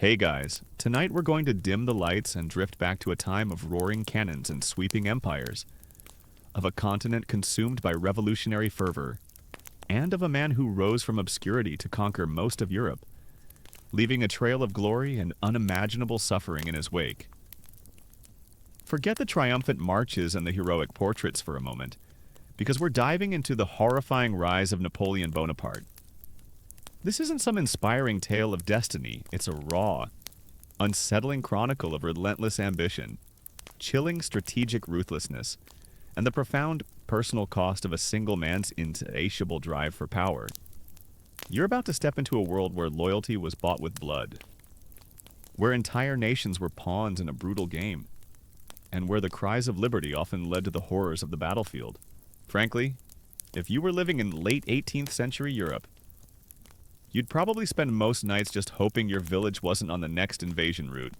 Hey guys, tonight we're going to dim the lights and drift back to a time of roaring cannons and sweeping empires, of a continent consumed by revolutionary fervor, and of a man who rose from obscurity to conquer most of Europe, leaving a trail of glory and unimaginable suffering in his wake. Forget the triumphant marches and the heroic portraits for a moment, because we're diving into the horrifying rise of Napoleon Bonaparte. This isn't some inspiring tale of destiny, it's a raw, unsettling chronicle of relentless ambition, chilling strategic ruthlessness, and the profound personal cost of a single man's insatiable drive for power. You're about to step into a world where loyalty was bought with blood, where entire nations were pawns in a brutal game, and where the cries of liberty often led to the horrors of the battlefield. Frankly, if you were living in late 18th century Europe, you'd probably spend most nights just hoping your village wasn't on the next invasion route,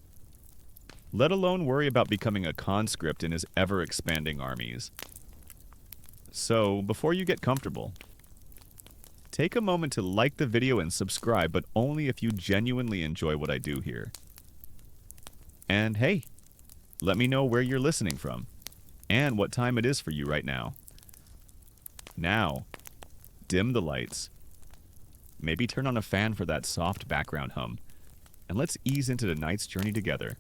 let alone worry about becoming a conscript in his ever-expanding armies. So, before you get comfortable, take a moment to like the video and subscribe, but only if you genuinely enjoy what I do here. And hey, let me know where you're listening from, and what time it is for you right now. Now, dim the lights. Maybe turn on a fan for that soft background hum, and let's ease into tonight's journey together.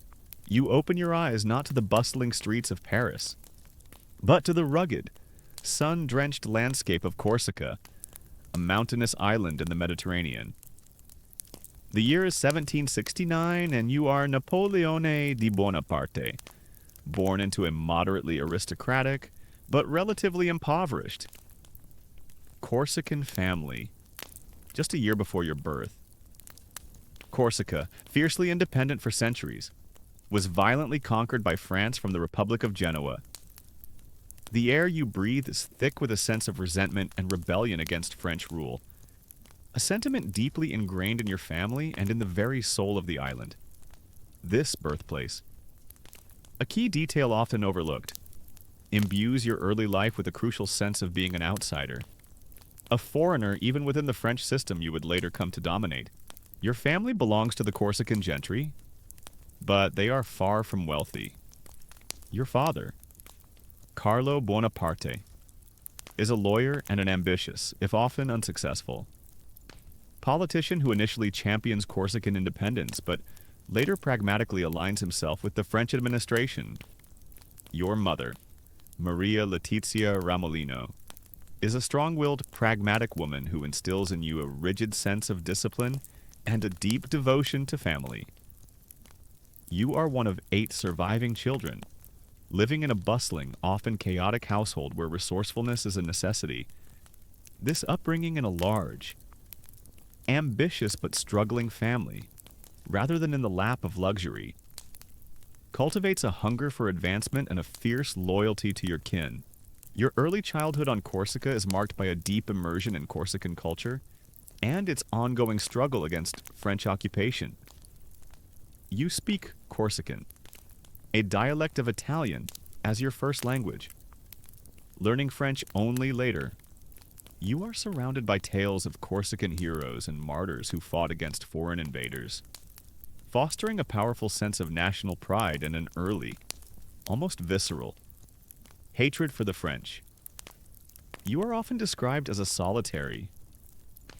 You open your eyes not to the bustling streets of Paris, but to the rugged, sun-drenched landscape of Corsica, a mountainous island in the Mediterranean. The year is 1769, and you are Napoleone Bonaparte, born into a moderately aristocratic, but relatively impoverished Corsican family, just a year before your birth. Corsica, fiercely independent for centuries, was violently conquered by France from the Republic of Genoa. The air you breathe is thick with a sense of resentment and rebellion against French rule, a sentiment deeply ingrained in your family and in the very soul of the island. This birthplace, a key detail often overlooked, imbues your early life with a crucial sense of being an outsider, a foreigner even within the French system you would later come to dominate. Your family belongs to the Corsican gentry, but they are far from wealthy. Your father, Carlo Bonaparte, is a lawyer and an ambitious, if often unsuccessful, politician who initially champions Corsican independence, but later pragmatically aligns himself with the French administration. Your mother, Maria Letizia Ramolino, is a strong-willed, pragmatic woman who instills in you a rigid sense of discipline and a deep devotion to family. You are one of 8 surviving children, living in a bustling, often chaotic household where resourcefulness is a necessity. This upbringing in a large, ambitious but struggling family, rather than in the lap of luxury, cultivates a hunger for advancement and a fierce loyalty to your kin. Your early childhood on Corsica is marked by a deep immersion in Corsican culture and its ongoing struggle against French occupation. You speak Corsican, a dialect of Italian, as your first language. Learning French only later, you are surrounded by tales of Corsican heroes and martyrs who fought against foreign invaders, fostering a powerful sense of national pride and an early, almost visceral, hatred for the French. You are often described as a solitary,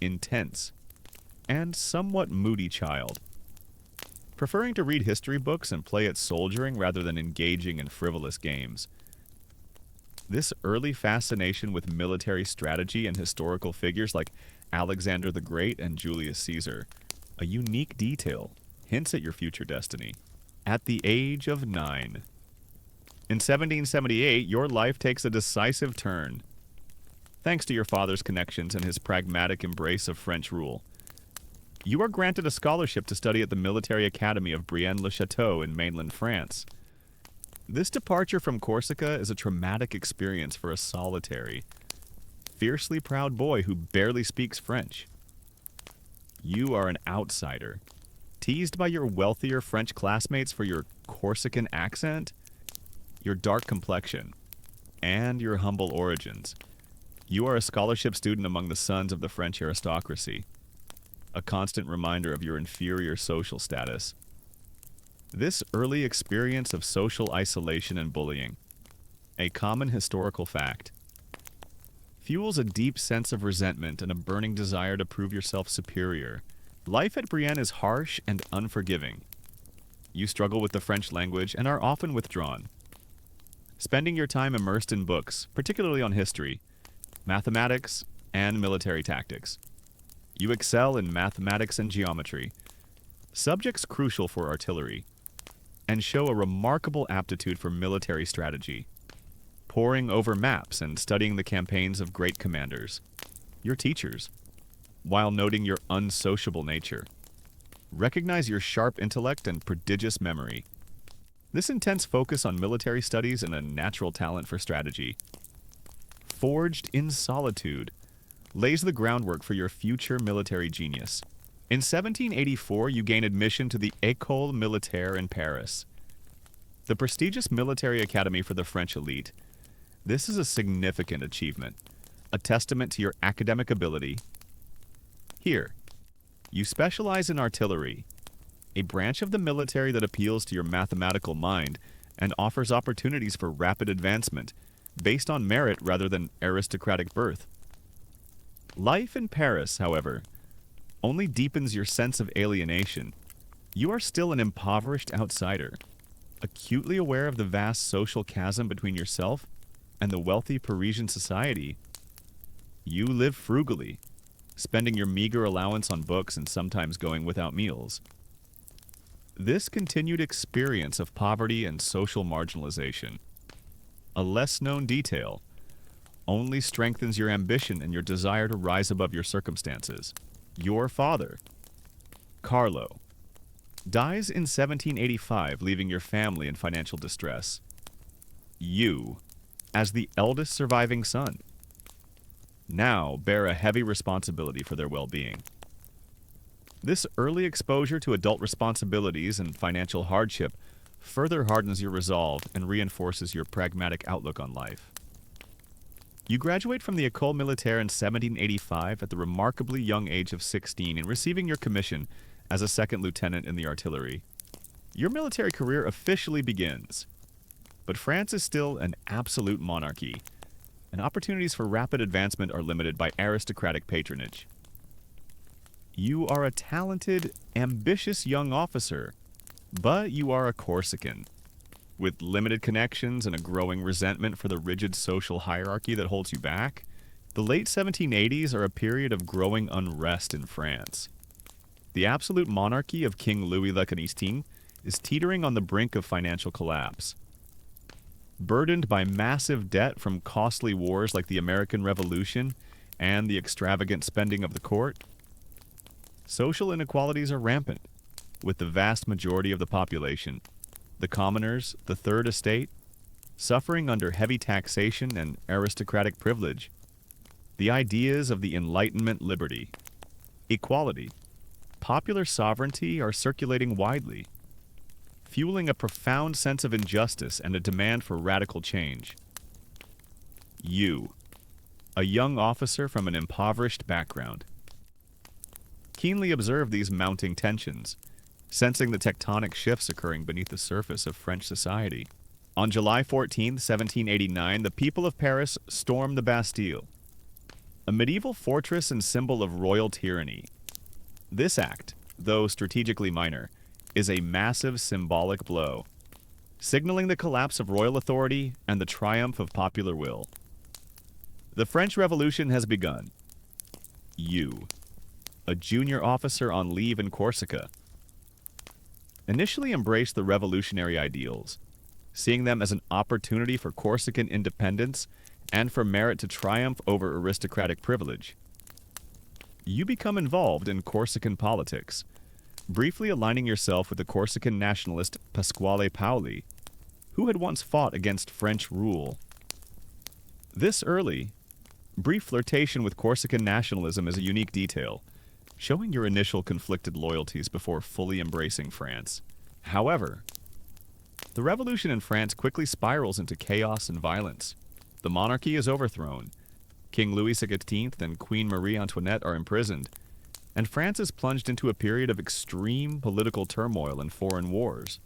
intense, and somewhat moody child, preferring to read history books and play at soldiering rather than engaging in frivolous games. This early fascination with military strategy and historical figures like Alexander the Great and Julius Caesar, a unique detail, hints at your future destiny. At the age of 9, in 1778, your life takes a decisive turn, thanks to your father's connections and his pragmatic embrace of French rule. You are granted a scholarship to study at the Military Academy of Brienne-le-Château in mainland France. This departure from Corsica is a traumatic experience for a solitary, fiercely proud boy who barely speaks French. You are an outsider, teased by your wealthier French classmates for your Corsican accent, your dark complexion, and your humble origins. You are a scholarship student among the sons of the French aristocracy. a constant reminder of your inferior social status. This early experience of social isolation and bullying, a common historical fact, fuels a deep sense of resentment and a burning desire to prove yourself superior. Life at Brienne is harsh and unforgiving. You struggle with the French language and are often withdrawn, spending your time immersed in books, particularly on history, mathematics, and military tactics. You excel in mathematics and geometry, subjects crucial for artillery, and show a remarkable aptitude for military strategy, poring over maps and studying the campaigns of great commanders, your teachers, while noting your unsociable nature. Recognize your sharp intellect and prodigious memory. This intense focus on military studies and a natural talent for strategy, forged in solitude, lays the groundwork for your future military genius. In 1784, you gain admission to the École Militaire in Paris, the prestigious military academy for the French elite. This is a significant achievement, a testament to your academic ability. Here, you specialize in artillery, a branch of the military that appeals to your mathematical mind and offers opportunities for rapid advancement based on merit rather than aristocratic birth. Life in Paris, however, only deepens your sense of alienation. You are still an impoverished outsider, acutely aware of the vast social chasm between yourself and the wealthy Parisian society. You live frugally, spending your meager allowance on books and sometimes going without meals. This continued experience of poverty and social marginalization, a less-known detail, only strengthens your ambition and your desire to rise above your circumstances. Your father, Carlo, dies in 1785, leaving your family in financial distress. You, as the eldest surviving son, now bear a heavy responsibility for their well-being. This early exposure to adult responsibilities and financial hardship further hardens your resolve and reinforces your pragmatic outlook on life. You graduate from the École Militaire in 1785 at the remarkably young age of 16 and receiving your commission as a second lieutenant in the artillery. Your military career officially begins, but France is still an absolute monarchy, and opportunities for rapid advancement are limited by aristocratic patronage. You are a talented, ambitious young officer, but you are a Corsican, with limited connections and a growing resentment for the rigid social hierarchy that holds you back. The late 1780s are a period of growing unrest in France. The absolute monarchy of King Louis le Canistin is teetering on the brink of financial collapse. Burdened by massive debt from costly wars like the American Revolution and the extravagant spending of the court, social inequalities are rampant, with the vast majority of the population, the commoners, the Third Estate, suffering under heavy taxation and aristocratic privilege. The ideas of the Enlightenment liberty, equality, popular sovereignty are circulating widely, fueling a profound sense of injustice and a demand for radical change. You, a young officer from an impoverished background, keenly observe these mounting tensions, sensing the tectonic shifts occurring beneath the surface of French society. On July 14, 1789, the people of Paris stormed the Bastille, a medieval fortress and symbol of royal tyranny. This act, though strategically minor, is a massive symbolic blow, signaling the collapse of royal authority and the triumph of popular will. The French Revolution has begun. You, a junior officer on leave in Corsica, initially embraced the revolutionary ideals, seeing them as an opportunity for Corsican independence and for merit to triumph over aristocratic privilege. You become involved in Corsican politics, briefly aligning yourself with the Corsican nationalist Pasquale Paoli, who had once fought against French rule. This early, brief flirtation with Corsican nationalism is a unique detail, showing your initial conflicted loyalties before fully embracing France. However, the revolution in France quickly spirals into chaos and violence. The monarchy is overthrown, King Louis XVI and Queen Marie Antoinette are imprisoned, and France is plunged into a period of extreme political turmoil and foreign wars.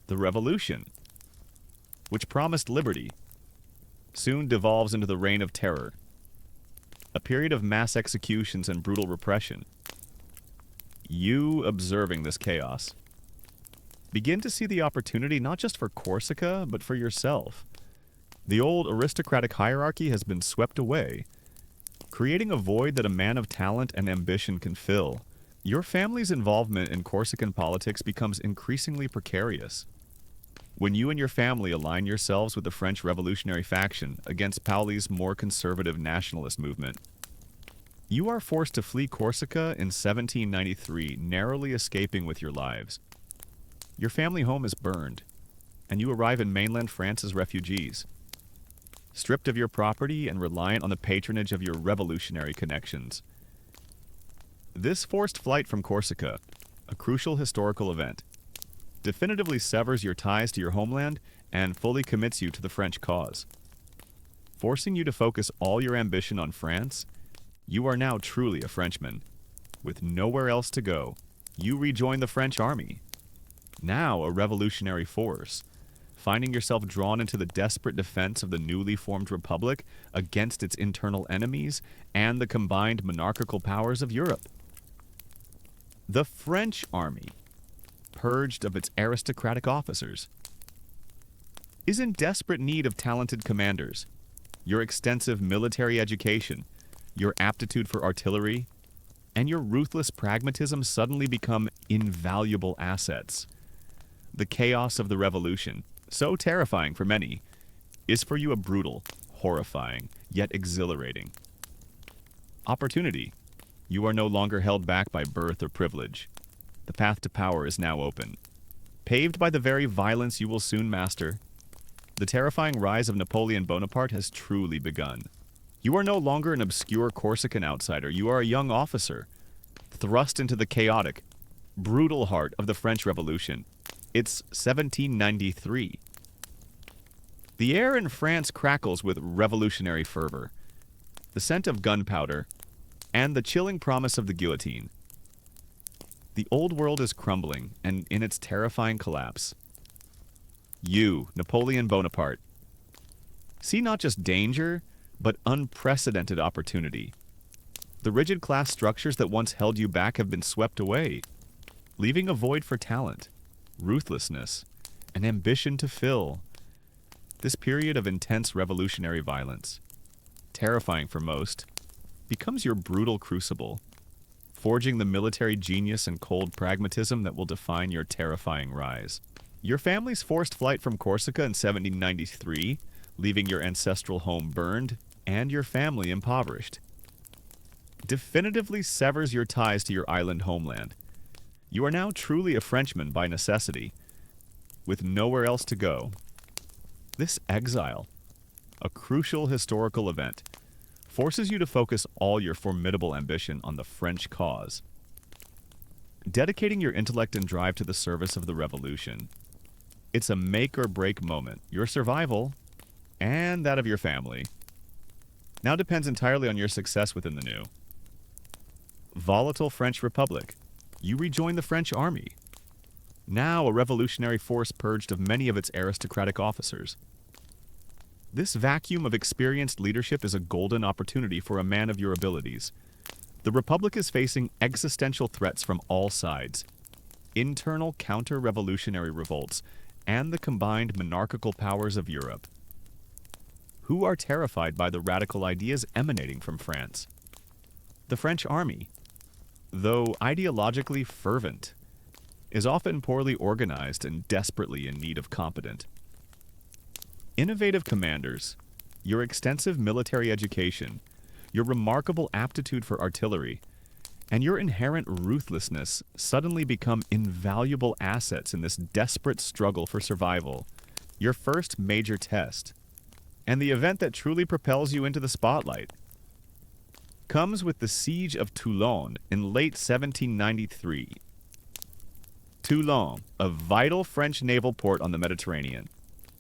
The Revolution, which promised liberty, soon devolves into the Reign of Terror, a period of mass executions and brutal repression. You, observing this chaos, begin to see the opportunity not just for Corsica, but for yourself. The old aristocratic hierarchy has been swept away, creating a void that a man of talent and ambition can fill. Your family's involvement in Corsican politics becomes increasingly precarious. When you and your family align yourselves with the French revolutionary faction against Pauli's more conservative nationalist movement, you are forced to flee Corsica in 1793, narrowly escaping with your lives. Your family home is burned, and you arrive in mainland France as refugees, stripped of your property and reliant on the patronage of your revolutionary connections. This forced flight from Corsica, a crucial historical event, definitively severs your ties to your homeland and fully commits you to the French cause. Forcing you to focus all your ambition on France, you are now truly a Frenchman. With nowhere else to go, you rejoin the French army, now a revolutionary force, finding yourself drawn into the desperate defense of the newly formed republic against its internal enemies and the combined monarchical powers of Europe. The French army, purged of its aristocratic officers, is in desperate need of talented commanders. Your extensive military education, your aptitude for artillery, and your ruthless pragmatism suddenly become invaluable assets. The chaos of the revolution, so terrifying for many, is for you a brutal, horrifying, yet exhilarating opportunity. You are no longer held back by birth or privilege. The path to power is now open. Paved by the very violence you will soon master, the terrifying rise of Napoleon Bonaparte has truly begun. You are no longer an obscure Corsican outsider. You are a young officer, thrust into the chaotic, brutal heart of the French Revolution. It's 1793. The air in France crackles with revolutionary fervor, the scent of gunpowder, and the chilling promise of the guillotine. The old world is crumbling, and in its terrifying collapse, you, Napoleon Bonaparte, see not just danger, but unprecedented opportunity. The rigid class structures that once held you back have been swept away, leaving a void for talent, ruthlessness, and ambition to fill. This period of intense revolutionary violence, terrifying for most, becomes your brutal crucible, forging the military genius and cold pragmatism that will define your terrifying rise. Your family's forced flight from Corsica in 1793, leaving your ancestral home burned and your family impoverished, definitively severs your ties to your island homeland. You are now truly a Frenchman by necessity, with nowhere else to go. This exile, a crucial historical event, forces you to focus all your formidable ambition on the French cause, dedicating your intellect and drive to the service of the revolution. It's a make-or-break moment. Your survival, and that of your family, now depends entirely on your success within the new volatile French Republic. You rejoin the French army, now a revolutionary force purged of many of its aristocratic officers. This vacuum of experienced leadership is a golden opportunity for a man of your abilities. The Republic is facing existential threats from all sides, internal counter-revolutionary revolts, and the combined monarchical powers of Europe, who are terrified by the radical ideas emanating from France. The French army, though ideologically fervent, is often poorly organized and desperately in need of competent, innovative commanders. Your extensive military education, your remarkable aptitude for artillery, and your inherent ruthlessness suddenly become invaluable assets in this desperate struggle for survival. Your first major test, and the event that truly propels you into the spotlight, comes with the siege of Toulon in late 1793. Toulon, a vital French naval port on the Mediterranean,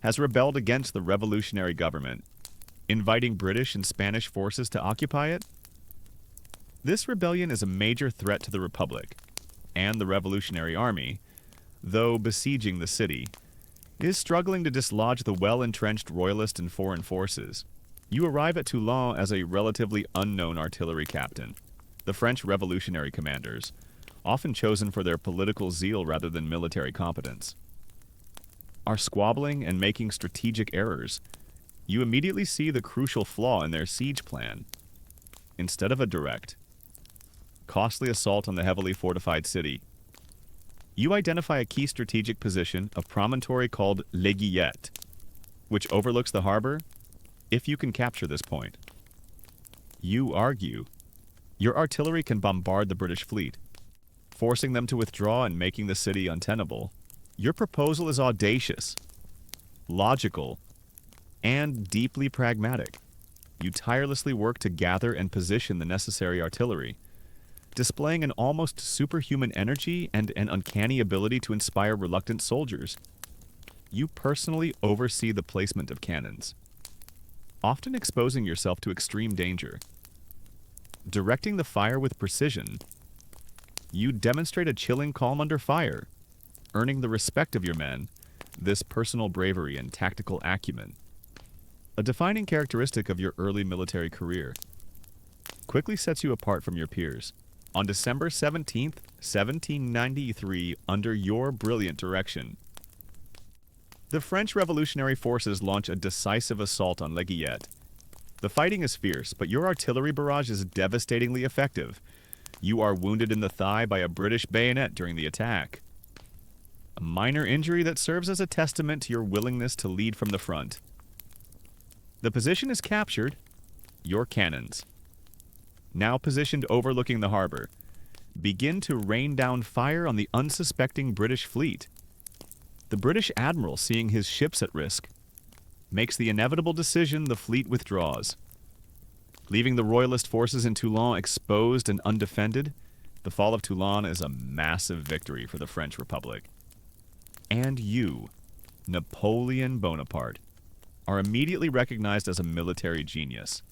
has rebelled against the revolutionary government, inviting British and Spanish forces to occupy it. This rebellion is a major threat to the Republic, and the Revolutionary Army, though besieging the city, is struggling to dislodge the well-entrenched royalist and foreign forces. You arrive at Toulon as a relatively unknown artillery captain. The French revolutionary commanders, often chosen for their political zeal rather than military competence, are squabbling and making strategic errors. You immediately see the crucial flaw in their siege plan. Instead of a direct, costly assault on the heavily fortified city, you identify a key strategic position, a promontory called Les Guillettes, which overlooks the harbor. If you can capture this point, you argue your artillery can bombard the British fleet, forcing them to withdraw and making the city untenable. Your proposal is audacious, logical, and deeply pragmatic. You tirelessly work to gather and position the necessary artillery, displaying an almost superhuman energy and an uncanny ability to inspire reluctant soldiers. You personally oversee the placement of cannons, often exposing yourself to extreme danger. Directing the fire with precision, you demonstrate a chilling calm under fire, earning the respect of your men, this personal bravery and tactical acumen, a defining characteristic of your early military career, quickly sets you apart from your peers. On December 17th, 1793, under your brilliant direction, the French revolutionary forces launch a decisive assault on Les Guillettes. The fighting is fierce, but your artillery barrage is devastatingly effective. You are wounded in the thigh by a British bayonet during the attack, a minor injury that serves as a testament to your willingness to lead from the front. The position is captured. Your cannons, now positioned overlooking the harbor, begin to rain down fire on the unsuspecting British fleet. The British admiral, seeing his ships at risk, makes the inevitable decision. The fleet withdraws, leaving the royalist forces in Toulon exposed and undefended. The fall of Toulon is a massive victory for the French Republic. And you, Napoleon Bonaparte, are immediately recognized as a military genius.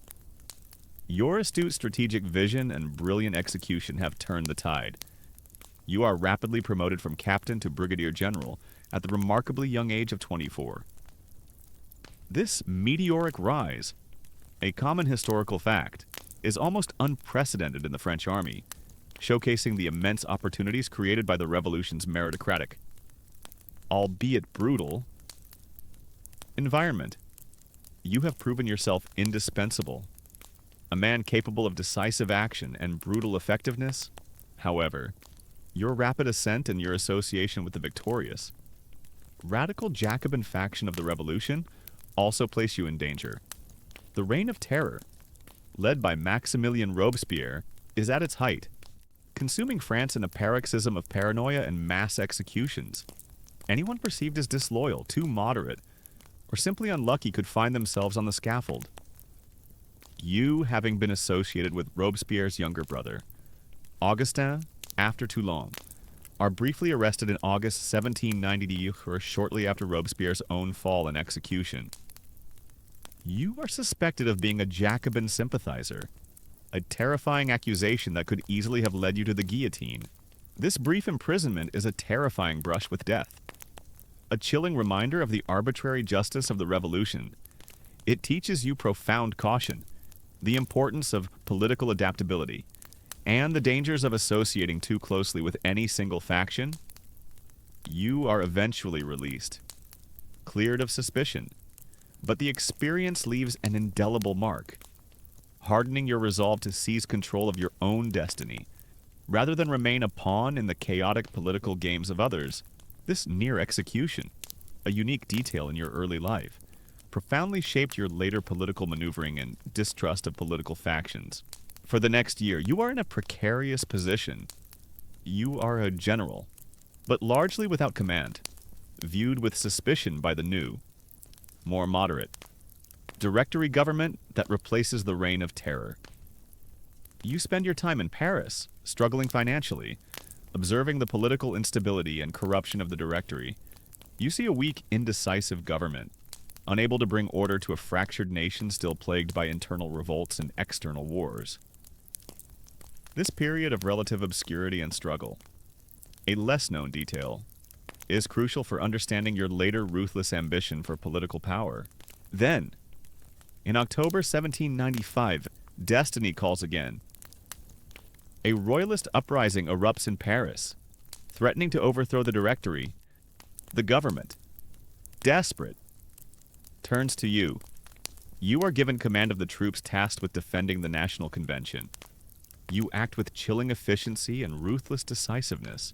Your astute strategic vision and brilliant execution have turned the tide. You are rapidly promoted from captain to brigadier general at the remarkably young age of 24. This meteoric rise, a common historical fact, is almost unprecedented in the French army, showcasing the immense opportunities created by the revolution's meritocratic, albeit brutal, environment. You have proven yourself indispensable, a man capable of decisive action and brutal effectiveness. However, your rapid ascent and your association with the victorious, radical Jacobin faction of the revolution also place you in danger. The Reign of Terror, led by Maximilien Robespierre, is at its height, consuming France in a paroxysm of paranoia and mass executions. Anyone perceived as disloyal, too moderate, or simply unlucky could find themselves on the scaffold. You, having been associated with Robespierre's younger brother, Augustin, after Toulon, are briefly arrested in August 1790 or shortly after Robespierre's own fall and execution. You are suspected of being a Jacobin sympathizer, a terrifying accusation that could easily have led you to the guillotine. This brief imprisonment is a terrifying brush with death, a chilling reminder of the arbitrary justice of the revolution. It teaches you profound caution, the importance of political adaptability, and the dangers of associating too closely with any single faction. You are eventually released, cleared of suspicion, but the experience leaves an indelible mark, hardening your resolve to seize control of your own destiny, rather than remain a pawn in the chaotic political games of others. This near execution, a unique detail in your early life, profoundly shaped your later political maneuvering and distrust of political factions. For the next year, you are in a precarious position. You are a general, but largely without command, viewed with suspicion by the new, more moderate, directory government that replaces the Reign of Terror. You spend your time in Paris, struggling financially, observing the political instability and corruption of the Directory. You see a weak, indecisive government, unable to bring order to a fractured nation still plagued by internal revolts and external wars. This period of relative obscurity and struggle, a less-known detail, is crucial for understanding your later ruthless ambition for political power. Then, in October 1795, destiny calls again. A royalist uprising erupts in Paris, threatening to overthrow the Directory. The government, desperate, turns to you. You are given command of the troops tasked with defending the National Convention. You act with chilling efficiency and ruthless decisiveness.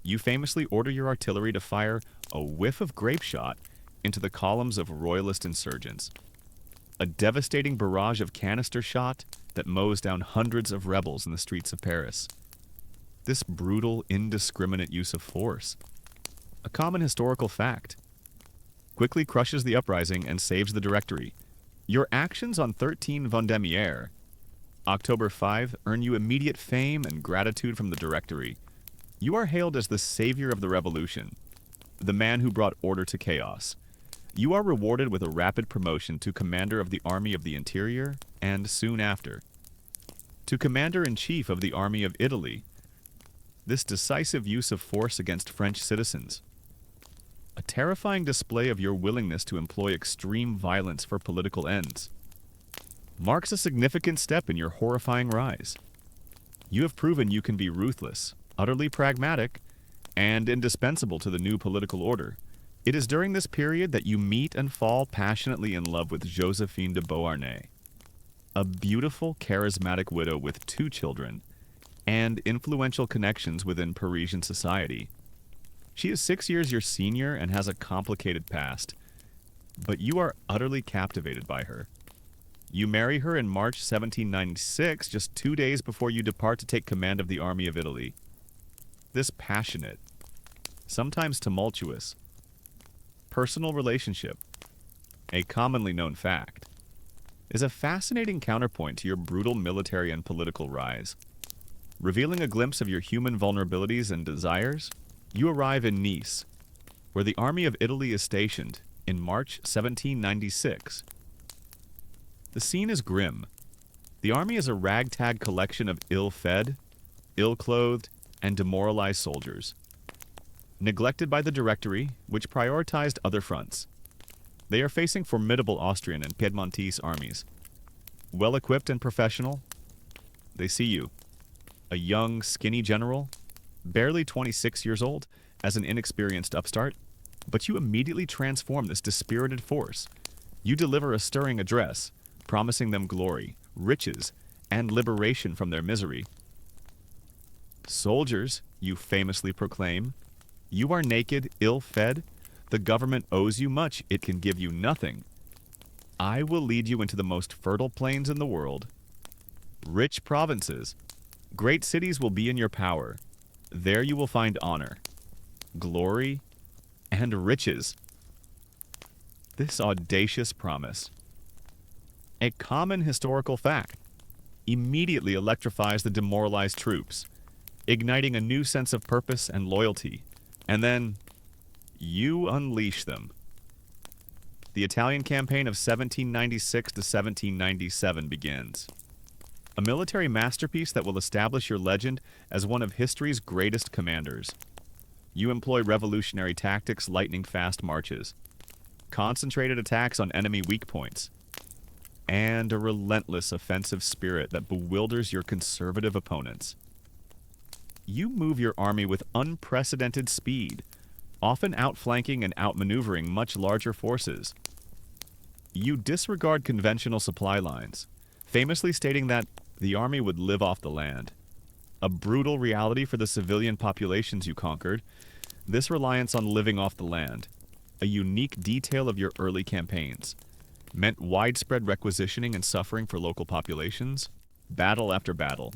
You famously order your artillery to fire a whiff of grape shot into the columns of royalist insurgents. A devastating barrage of canister shot that mows down hundreds of rebels in the streets of Paris. This brutal, indiscriminate use of force, a common historical fact, quickly crushes the uprising and saves the Directory. Your actions on 13 Vendémiaire, October 5, earn you immediate fame and gratitude from the Directory. You are hailed as the savior of the revolution, the man who brought order to chaos. You are rewarded with a rapid promotion to Commander of the Army of the Interior, and soon after, to Commander-in-Chief of the Army of Italy. This decisive use of force against French citizens, a terrifying display of your willingness to employ extreme violence for political ends, marks a significant step in your horrifying rise. You have proven you can be ruthless, utterly pragmatic, and indispensable to the new political order. It is during this period that you meet and fall passionately in love with Josephine de Beauharnais, a beautiful, charismatic widow with 2 children and influential connections within Parisian society. She is 6 years your senior and has a complicated past, but you are utterly captivated by her. You marry her in March 1796, just 2 days before you depart to take command of the Army of Italy. This passionate, sometimes tumultuous, personal relationship, a commonly known fact, is a fascinating counterpoint to your brutal military and political rise. Revealing a glimpse of your human vulnerabilities and desires, you arrive in Nice, where the Army of Italy is stationed, in March 1796. The scene is grim. The army is a ragtag collection of ill-fed, ill-clothed, and demoralized soldiers, neglected by the Directory, which prioritized other fronts. They are facing formidable Austrian and Piedmontese armies. Well-equipped and professional, they see you, a young, skinny general, barely 26 years old, as an inexperienced upstart, but you immediately transform this dispirited force. You deliver a stirring address, promising them glory, riches, and liberation from their misery. Soldiers, you famously proclaim, you are naked, ill-fed. The government owes you much, it can give you nothing. I will lead you into the most fertile plains in the world. Rich provinces, great cities will be in your power. There you will find honor, glory, and riches. This audacious promise, a common historical fact, immediately electrifies the demoralized troops, igniting a new sense of purpose and loyalty. And then, you unleash them. The Italian campaign of 1796 to 1797 begins. A military masterpiece that will establish your legend as one of history's greatest commanders. You employ revolutionary tactics, lightning-fast marches, concentrated attacks on enemy weak points, and a relentless offensive spirit that bewilders your conservative opponents. You move your army with unprecedented speed, often outflanking and outmaneuvering much larger forces. You disregard conventional supply lines, famously stating that the army would live off the land. A brutal reality for the civilian populations you conquered, this reliance on living off the land, a unique detail of your early campaigns, meant widespread requisitioning and suffering for local populations, battle after battle.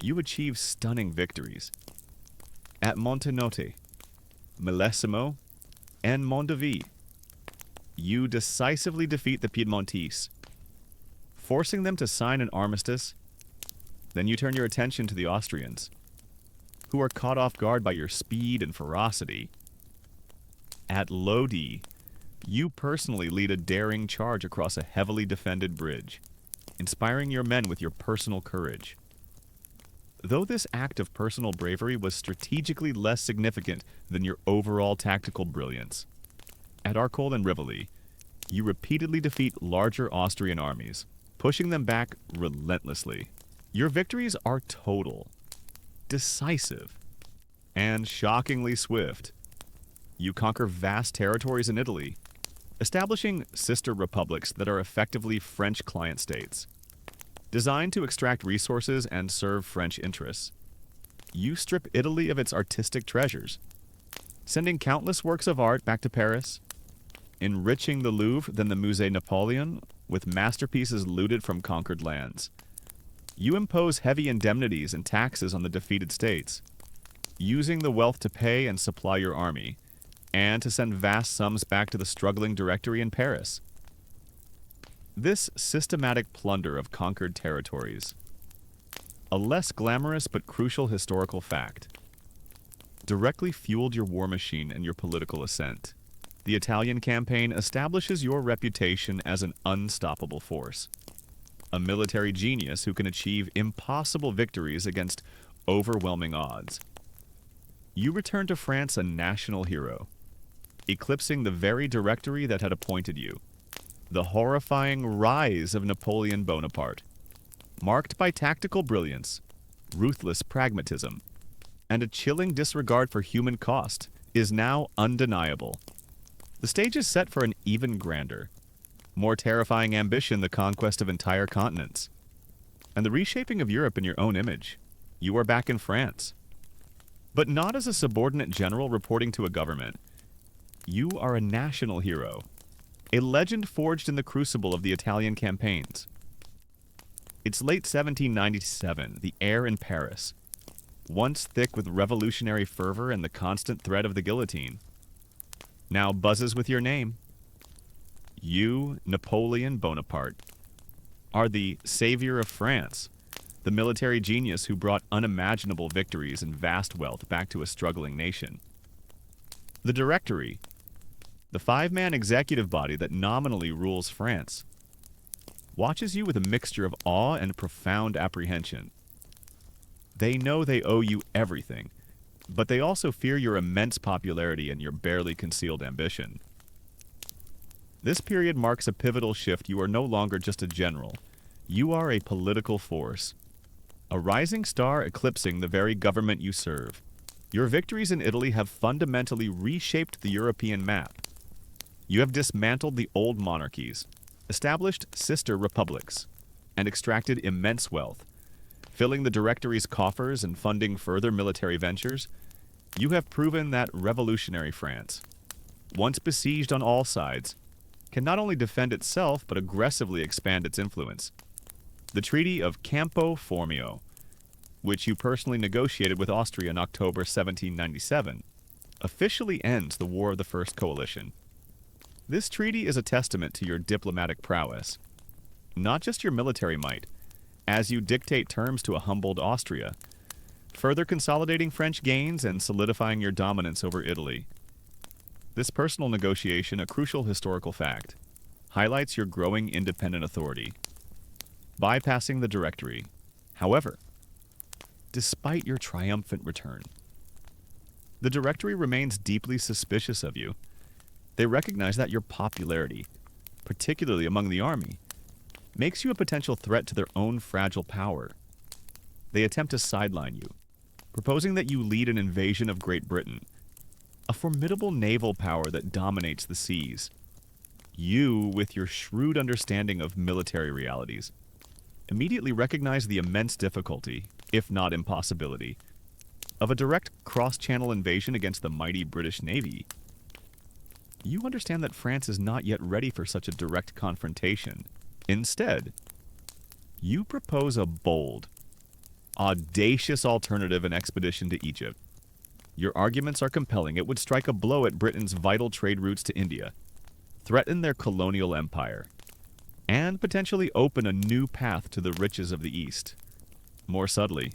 You achieve stunning victories. At Montenotte, Millesimo, and Mondovì, you decisively defeat the Piedmontese, forcing them to sign an armistice. Then you turn your attention to the Austrians, who are caught off guard by your speed and ferocity. At Lodi, you personally lead a daring charge across a heavily defended bridge, inspiring your men with your personal courage. though this act of personal bravery was strategically less significant than your overall tactical brilliance. At Arcole and Rivoli, you repeatedly defeat larger Austrian armies, pushing them back relentlessly. Your victories are total, decisive, and shockingly swift. You conquer vast territories in Italy, establishing sister republics that are effectively French client states. Designed to extract resources and serve French interests, you strip Italy of its artistic treasures, sending countless works of art back to Paris, enriching the Louvre than the Musée Napoleon with masterpieces looted from conquered lands. You impose heavy indemnities and taxes on the defeated states, using the wealth to pay and supply your army, and to send vast sums back to the struggling Directory in Paris. This systematic plunder of conquered territories, a less glamorous but crucial historical fact, directly fueled your war machine and your political ascent. The Italian campaign establishes your reputation as an unstoppable force, a military genius who can achieve impossible victories against overwhelming odds. You return to France a national hero, eclipsing the very Directory that had appointed you. The horrifying rise of Napoleon Bonaparte, marked by tactical brilliance, ruthless pragmatism, and a chilling disregard for human cost, is now undeniable. The stage is set for an even grander, more terrifying ambition: the conquest of entire continents, and the reshaping of Europe in your own image. You are back in France, but not as a subordinate general reporting to a government. You are a national hero, a legend forged in the crucible of the Italian campaigns. It's late 1797, the air in Paris, once thick with revolutionary fervor and the constant threat of the guillotine, now buzzes with your name. You, Napoleon Bonaparte, are the savior of France, the military genius who brought unimaginable victories and vast wealth back to a struggling nation. The Directory, the five-man executive body that nominally rules France, watches you with a mixture of awe and profound apprehension. They know they owe you everything, but they also fear your immense popularity and your barely concealed ambition. This period marks a pivotal shift. You are no longer just a general. You are a political force, a rising star eclipsing the very government you serve. Your victories in Italy have fundamentally reshaped the European map. You have dismantled the old monarchies, established sister republics, and extracted immense wealth, filling the Directory's coffers and funding further military ventures. You have proven that revolutionary France, once besieged on all sides, can not only defend itself but aggressively expand its influence. The Treaty of Campo Formio, which you personally negotiated with Austria in October 1797, officially ends the War of the First Coalition. This treaty is a testament to your diplomatic prowess, not just your military might, as you dictate terms to a humbled Austria, further consolidating French gains and solidifying your dominance over Italy. This personal negotiation, a crucial historical fact, highlights your growing independent authority, bypassing the Directory. However, despite your triumphant return, the Directory remains deeply suspicious of you. They recognize that your popularity, particularly among the army, makes you a potential threat to their own fragile power. They attempt to sideline you, proposing that you lead an invasion of Great Britain, a formidable naval power that dominates the seas. You, with your shrewd understanding of military realities, immediately recognize the immense difficulty, if not impossibility, of a direct cross-channel invasion against the mighty British Navy. You understand that France is not yet ready for such a direct confrontation. Instead, you propose a bold, audacious alternative: an expedition to Egypt. Your arguments are compelling. It would strike a blow at Britain's vital trade routes to India, threaten their colonial empire, and potentially open a new path to the riches of the East. More subtly,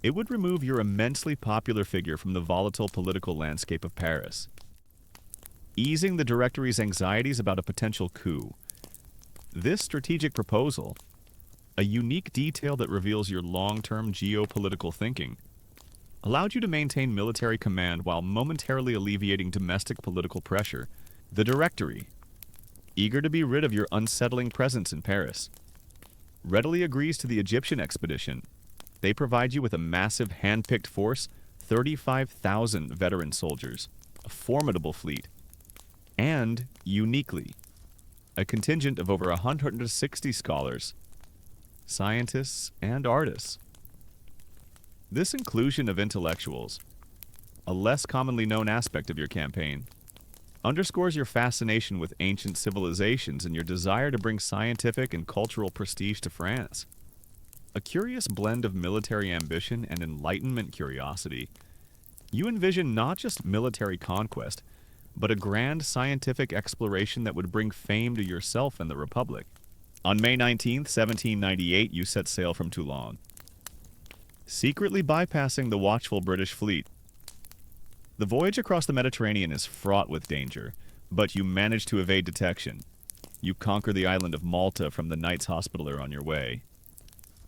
it would remove your immensely popular figure from the volatile political landscape of Paris, easing the Directory's anxieties about a potential coup. This strategic proposal, a unique detail that reveals your long-term geopolitical thinking, allowed you to maintain military command while momentarily alleviating domestic political pressure. The Directory, eager to be rid of your unsettling presence in Paris, readily agrees to the Egyptian expedition. They provide you with a massive hand-picked force, 35,000 veteran soldiers, a formidable fleet, and, uniquely, a contingent of over 160 scholars, scientists, and artists. This inclusion of intellectuals, a less commonly known aspect of your campaign, underscores your fascination with ancient civilizations and your desire to bring scientific and cultural prestige to France. A curious blend of military ambition and Enlightenment curiosity, you envision not just military conquest, but a grand scientific exploration that would bring fame to yourself and the Republic. On May 19, 1798, you set sail from Toulon, secretly bypassing the watchful British fleet. The voyage across the Mediterranean is fraught with danger, but you manage to evade detection. You conquer the island of Malta from the Knights Hospitaller on your way.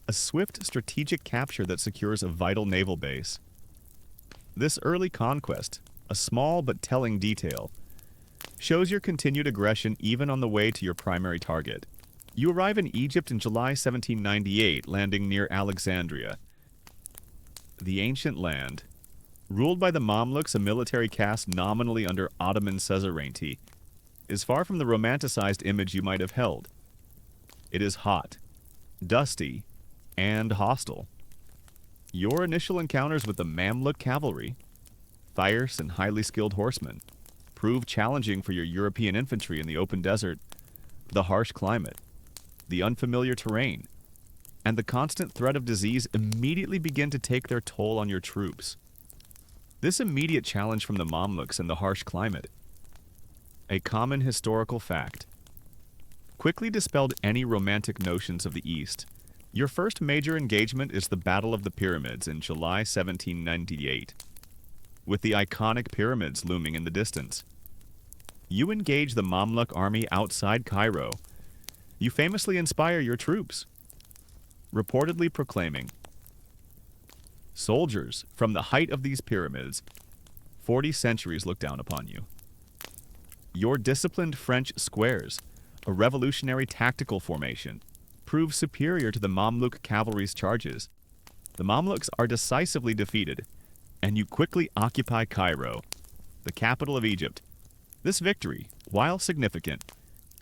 A swift strategic capture that secures a vital naval base. This early conquest, a small but telling detail, shows your continued aggression even on the way to your primary target. You arrive in Egypt in July 1798, landing near Alexandria. The ancient land, ruled by the Mamluks, a military caste nominally under Ottoman suzerainty, is far from the romanticized image you might have held. It is hot, dusty, and hostile. Your initial encounters with the Mamluk cavalry, fierce and highly skilled horsemen, prove challenging for your European infantry in the open desert. The harsh climate, the unfamiliar terrain, and the constant threat of disease immediately begin to take their toll on your troops. This immediate challenge from the Mamluks and the harsh climate, a common historical fact, quickly dispelled any romantic notions of the East. Your first major engagement is the Battle of the Pyramids in July 1798. With the iconic pyramids looming in the distance, you engage the Mamluk army outside Cairo. You famously inspire your troops, reportedly proclaiming, "Soldiers, from the height of these pyramids, 40 centuries look down upon you." Your disciplined French squares, a revolutionary tactical formation, prove superior to the Mamluk cavalry's charges. The Mamluks are decisively defeated, and you quickly occupy Cairo, the capital of Egypt. This victory, while significant,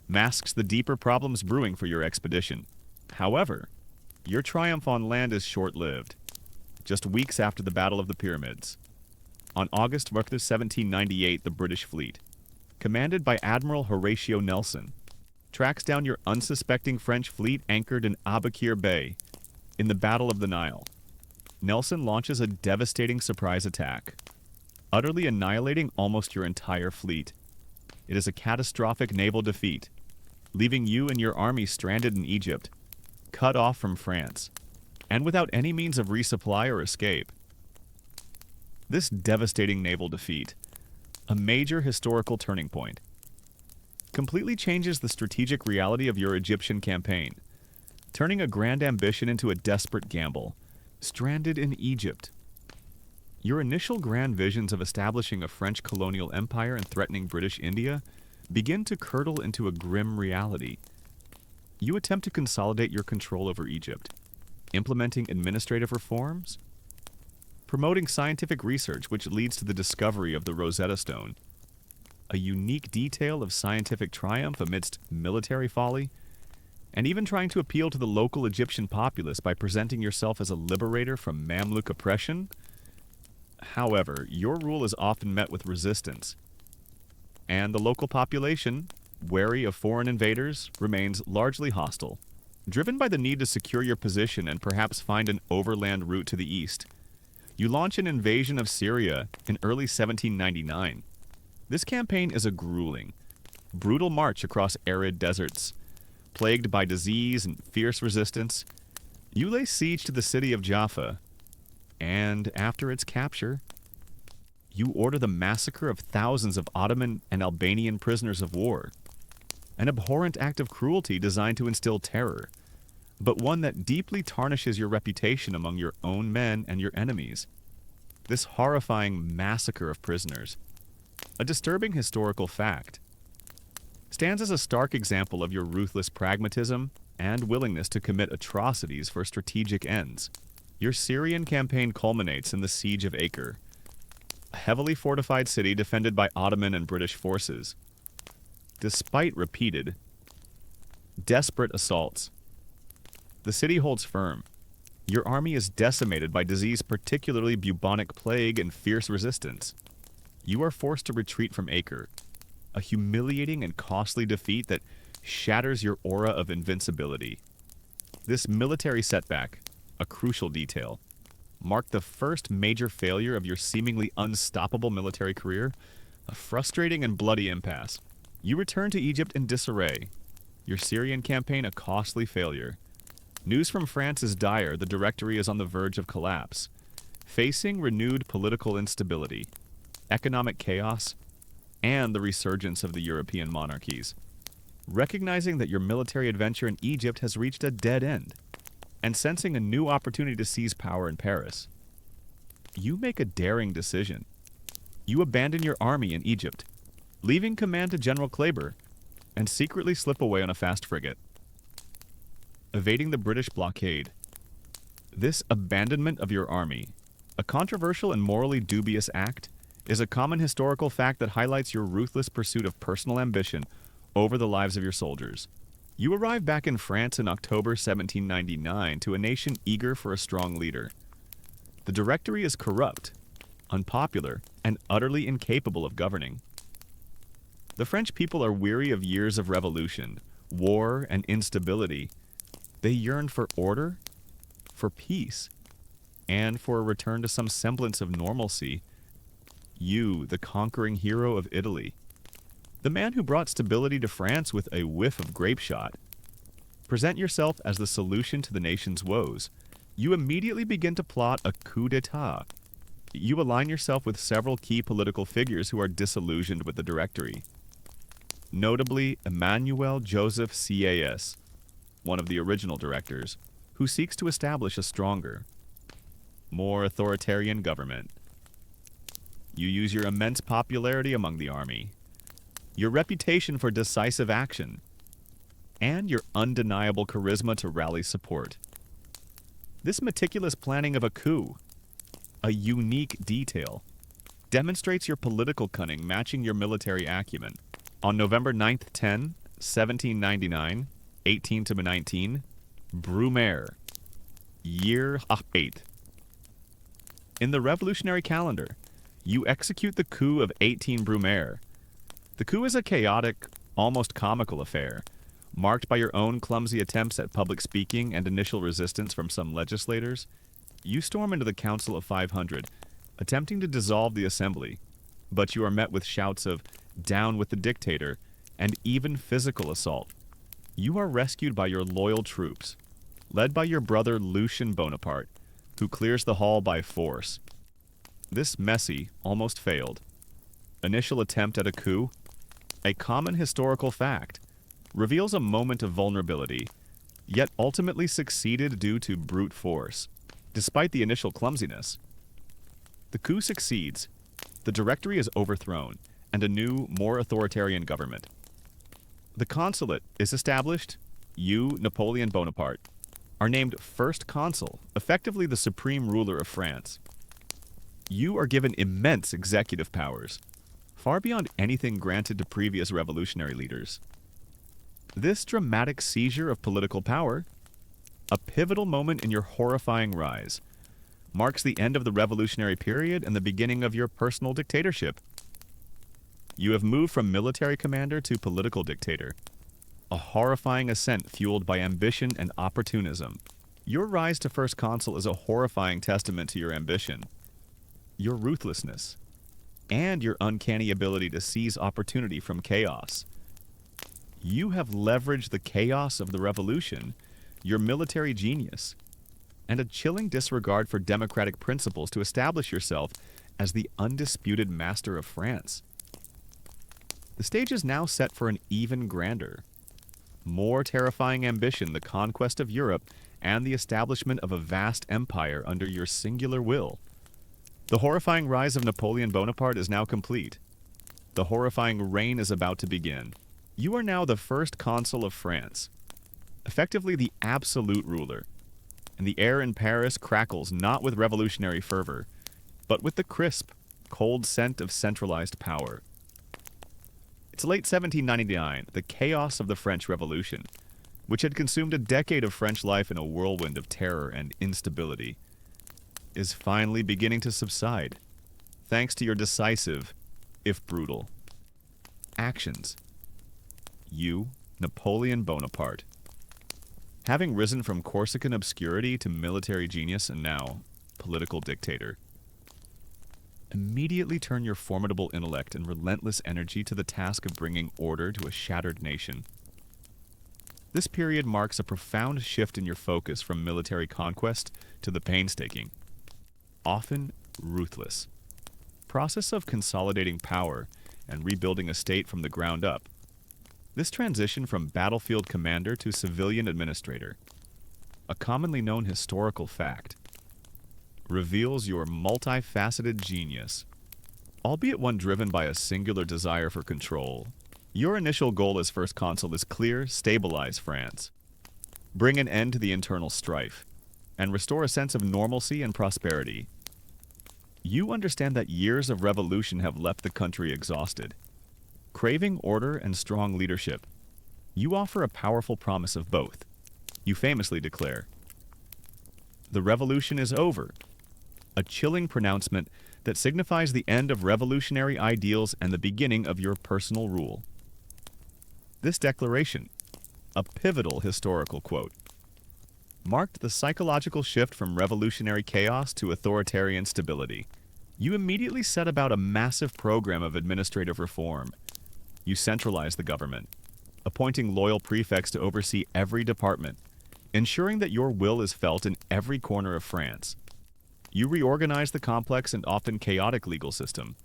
masks the deeper problems brewing for your expedition. However, your triumph on land is short-lived. Just weeks after the Battle of the Pyramids, on August 4, 1798, the British fleet, commanded by Admiral Horatio Nelson, tracks down your unsuspecting French fleet anchored in Abukir Bay in the Battle of the Nile. Nelson launches a devastating surprise attack, utterly annihilating almost your entire fleet. It is a catastrophic naval defeat, leaving you and your army stranded in Egypt, cut off from France, and without any means of resupply or escape. This devastating naval defeat, a major historical turning point, completely changes the strategic reality of your Egyptian campaign, turning a grand ambition into a desperate gamble. Stranded in Egypt, your initial grand visions of establishing a French colonial empire and threatening British India begin to curdle into a grim reality. You attempt to consolidate your control over Egypt, implementing administrative reforms, promoting scientific research which leads to the discovery of the Rosetta Stone, a unique detail of scientific triumph amidst military folly, and even trying to appeal to the local Egyptian populace by presenting yourself as a liberator from Mamluk oppression. However, your rule is often met with resistance, and the local population, wary of foreign invaders, remains largely hostile. Driven by the need to secure your position and perhaps find an overland route to the east, you launch an invasion of Syria in early 1799. This campaign is a grueling, brutal march across arid deserts. Plagued by disease and fierce resistance, you lay siege to the city of Jaffa, and after its capture, you order the massacre of thousands of Ottoman and Albanian prisoners of war, an abhorrent act of cruelty designed to instill terror, but one that deeply tarnishes your reputation among your own men and your enemies. This horrifying massacre of prisoners, a disturbing historical fact, stands as a stark example of your ruthless pragmatism and willingness to commit atrocities for strategic ends. Your Syrian campaign culminates in the Siege of Acre, a heavily fortified city defended by Ottoman and British forces. Despite repeated, desperate assaults, the city holds firm. Your army is decimated by disease, particularly bubonic plague, and fierce resistance. You are forced to retreat from Acre, a humiliating and costly defeat that shatters your aura of invincibility. This military setback, a crucial detail, marked the first major failure of your seemingly unstoppable military career, a frustrating and bloody impasse. You return to Egypt in disarray, your Syrian campaign a costly failure. News from France is dire. The Directory is on the verge of collapse, facing renewed political instability, economic chaos, and the resurgence of the European monarchies. Recognizing that your military adventure in Egypt has reached a dead end, and sensing a new opportunity to seize power in Paris, you make a daring decision. You abandon your army in Egypt, leaving command to General Kleber, and secretly slip away on a fast frigate, evading the British blockade. This abandonment of your army, a controversial and morally dubious act, is a common historical fact that highlights your ruthless pursuit of personal ambition over the lives of your soldiers. You arrive back in France in October 1799 to a nation eager for a strong leader. The Directory is corrupt, unpopular, and utterly incapable of governing. The French people are weary of years of revolution, war, and instability. They yearn for order, for peace, and for a return to some semblance of normalcy. You, the conquering hero of Italy, the man who brought stability to France with a whiff of grape shot, present yourself as the solution to the nation's woes. You immediately begin to plot a coup d'etat. You align yourself with several key political figures who are disillusioned with the Directory. Notably, Emmanuel Joseph Sieyès, one of the original directors, who seeks to establish a stronger, more authoritarian government. You use your immense popularity among the army, your reputation for decisive action, and your undeniable charisma to rally support. This meticulous planning of a coup, a unique detail, demonstrates your political cunning matching your military acumen. On November 9th, 1799, 18 to 19, Brumaire, year 8. In the revolutionary calendar, you execute the coup of 18 Brumaire. The coup is a chaotic, almost comical affair, marked by your own clumsy attempts at public speaking and initial resistance from some legislators. You storm into the Council of 500, attempting to dissolve the assembly, but you are met with shouts of "down with the dictator" and even physical assault. You are rescued by your loyal troops, led by your brother Lucien Bonaparte, who clears the hall by force. This messy, almost failed, initial attempt at a coup, a common historical fact, reveals a moment of vulnerability, yet ultimately succeeded due to brute force. Despite the initial clumsiness, the coup succeeds, the Directory is overthrown, and a new, more authoritarian government. The consulate is established. You, Napoleon Bonaparte, are named First Consul, effectively the supreme ruler of France. You are given immense executive powers, far beyond anything granted to previous revolutionary leaders. This dramatic seizure of political power, a pivotal moment in your horrifying rise, marks the end of the revolutionary period and the beginning of your personal dictatorship. You have moved from military commander to political dictator, a horrifying ascent fueled by ambition and opportunism. Your rise to First Consul is a horrifying testament to your ambition, your ruthlessness, and your uncanny ability to seize opportunity from chaos. You have leveraged the chaos of the revolution, your military genius, and a chilling disregard for democratic principles to establish yourself as the undisputed master of France. The stage is now set for an even grander, more terrifying ambition, the conquest of Europe, and the establishment of a vast empire under your singular will. The horrifying rise of Napoleon Bonaparte is now complete. The horrifying reign is about to begin. You are now the first consul of France, effectively the absolute ruler, and the air in Paris crackles not with revolutionary fervor, but with the crisp, cold scent of centralized power. It's late 1799, the chaos of the French Revolution, which had consumed a decade of French life in a whirlwind of terror and instability, is finally beginning to subside, thanks to your decisive, if brutal, actions. You, Napoleon Bonaparte, having risen from Corsican obscurity to military genius and now political dictator, immediately turn your formidable intellect and relentless energy to the task of bringing order to a shattered nation. This period marks a profound shift in your focus from military conquest to the painstaking, often ruthless, process of consolidating power and rebuilding a state from the ground up. This transition from battlefield commander to civilian administrator, a commonly known historical fact, reveals your multifaceted genius. Albeit one driven by a singular desire for control, your initial goal as first consul is clear: stabilize France, bring an end to the internal strife, and restore a sense of normalcy and prosperity. You understand that years of revolution have left the country exhausted. Craving order and strong leadership, you offer a powerful promise of both. You famously declare, "The revolution is over," a chilling pronouncement that signifies the end of revolutionary ideals and the beginning of your personal rule. This declaration, a pivotal historical quote, marked the psychological shift from revolutionary chaos to authoritarian stability. You immediately set about a massive program of administrative reform. You centralize the government, appointing loyal prefects to oversee every department, ensuring that your will is felt in every corner of France. You reorganize the complex and often chaotic legal system,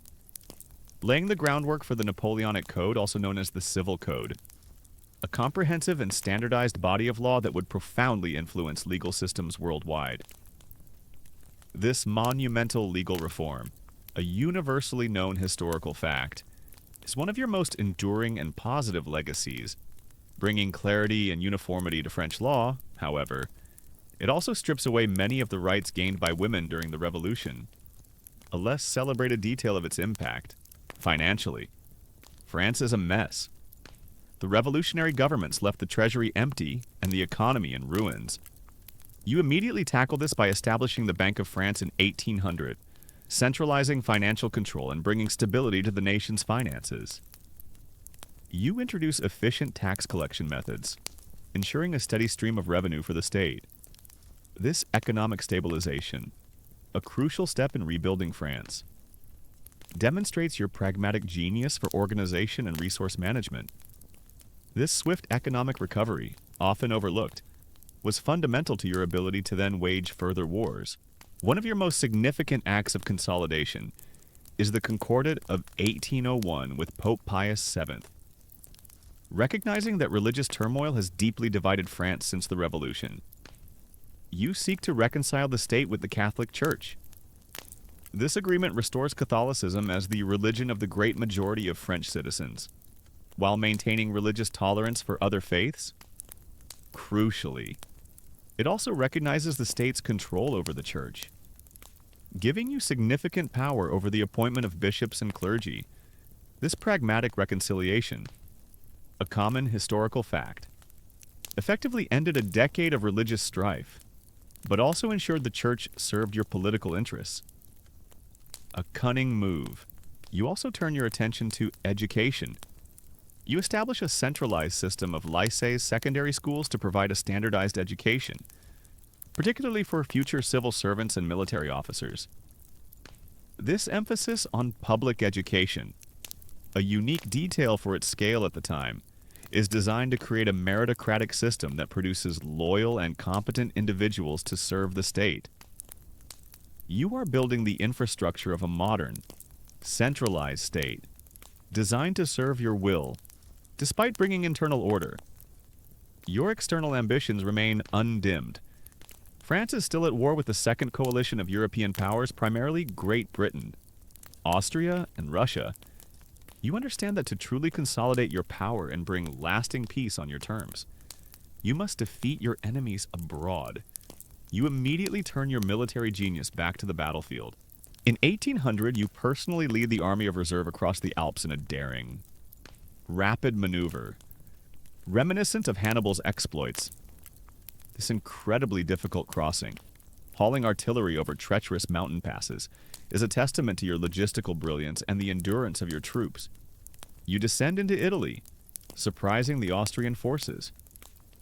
laying the groundwork for the Napoleonic Code, also known as the Civil Code, a comprehensive and standardized body of law that would profoundly influence legal systems worldwide. This monumental legal reform, a universally known historical fact, is one of your most enduring and positive legacies. Bringing clarity and uniformity to French law, however, it also strips away many of the rights gained by women during the Revolution. A less celebrated detail of its impact, financially, France is a mess. The revolutionary governments left the treasury empty and the economy in ruins. You immediately tackle this by establishing the Bank of France in 1800, centralizing financial control and bringing stability to the nation's finances. You introduce efficient tax collection methods, ensuring a steady stream of revenue for the state. This economic stabilization, a crucial step in rebuilding France, demonstrates your pragmatic genius for organization and resource management. This swift economic recovery, often overlooked, was fundamental to your ability to then wage further wars. One of your most significant acts of consolidation is the Concordat of 1801 with Pope Pius VII. Recognizing that religious turmoil has deeply divided France since the Revolution, you seek to reconcile the state with the Catholic Church. This agreement restores Catholicism as the religion of the great majority of French citizens, while maintaining religious tolerance for other faiths. Crucially, it also recognizes the state's control over the Church, giving you significant power over the appointment of bishops and clergy. This pragmatic reconciliation, a common historical fact, effectively ended a decade of religious strife, but also ensured the Church served your political interests. A cunning move. You also turn your attention to education. You establish a centralized system of lycées, secondary schools, to provide a standardized education, particularly for future civil servants and military officers. This emphasis on public education, a unique detail for its scale at the time, is designed to create a meritocratic system that produces loyal and competent individuals to serve the state. You are building the infrastructure of a modern, centralized state, designed to serve your will, despite bringing internal order. your external ambitions remain undimmed. France is still at war with the second coalition of European powers, primarily Great Britain, Austria, and Russia. You understand that to truly consolidate your power and bring lasting peace on your terms, you must defeat your enemies abroad. You immediately turn your military genius back to the battlefield. In 1800, you personally lead the army of reserve across the Alps in a daring, rapid maneuver, reminiscent of Hannibal's exploits. This incredibly difficult crossing, hauling artillery over treacherous mountain passes, is a testament to your logistical brilliance and the endurance of your troops. You descend into Italy, surprising the Austrian forces.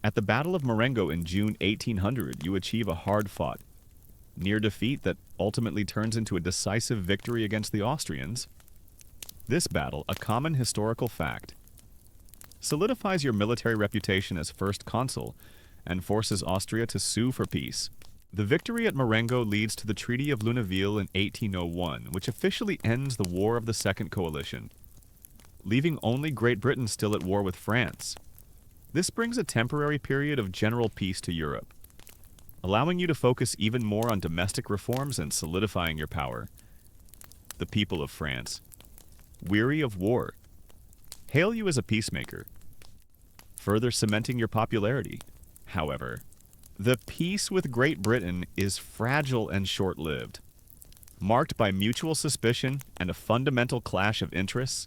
At the Battle of Marengo in June 1800, you achieve a hard-fought, near defeat that ultimately turns into a decisive victory against the Austrians. This battle, a common historical fact, solidifies your military reputation as first consul and forces Austria to sue for peace. The victory at Marengo leads to the Treaty of Luneville in 1801, which officially ends the War of the Second Coalition, leaving only Great Britain still at war with France. This brings a temporary period of general peace to Europe, allowing you to focus even more on domestic reforms and solidifying your power. The people of France, weary of war, hail you as a peacemaker, further cementing your popularity. However, the peace with Great Britain is fragile and short-lived, marked by mutual suspicion and a fundamental clash of interests.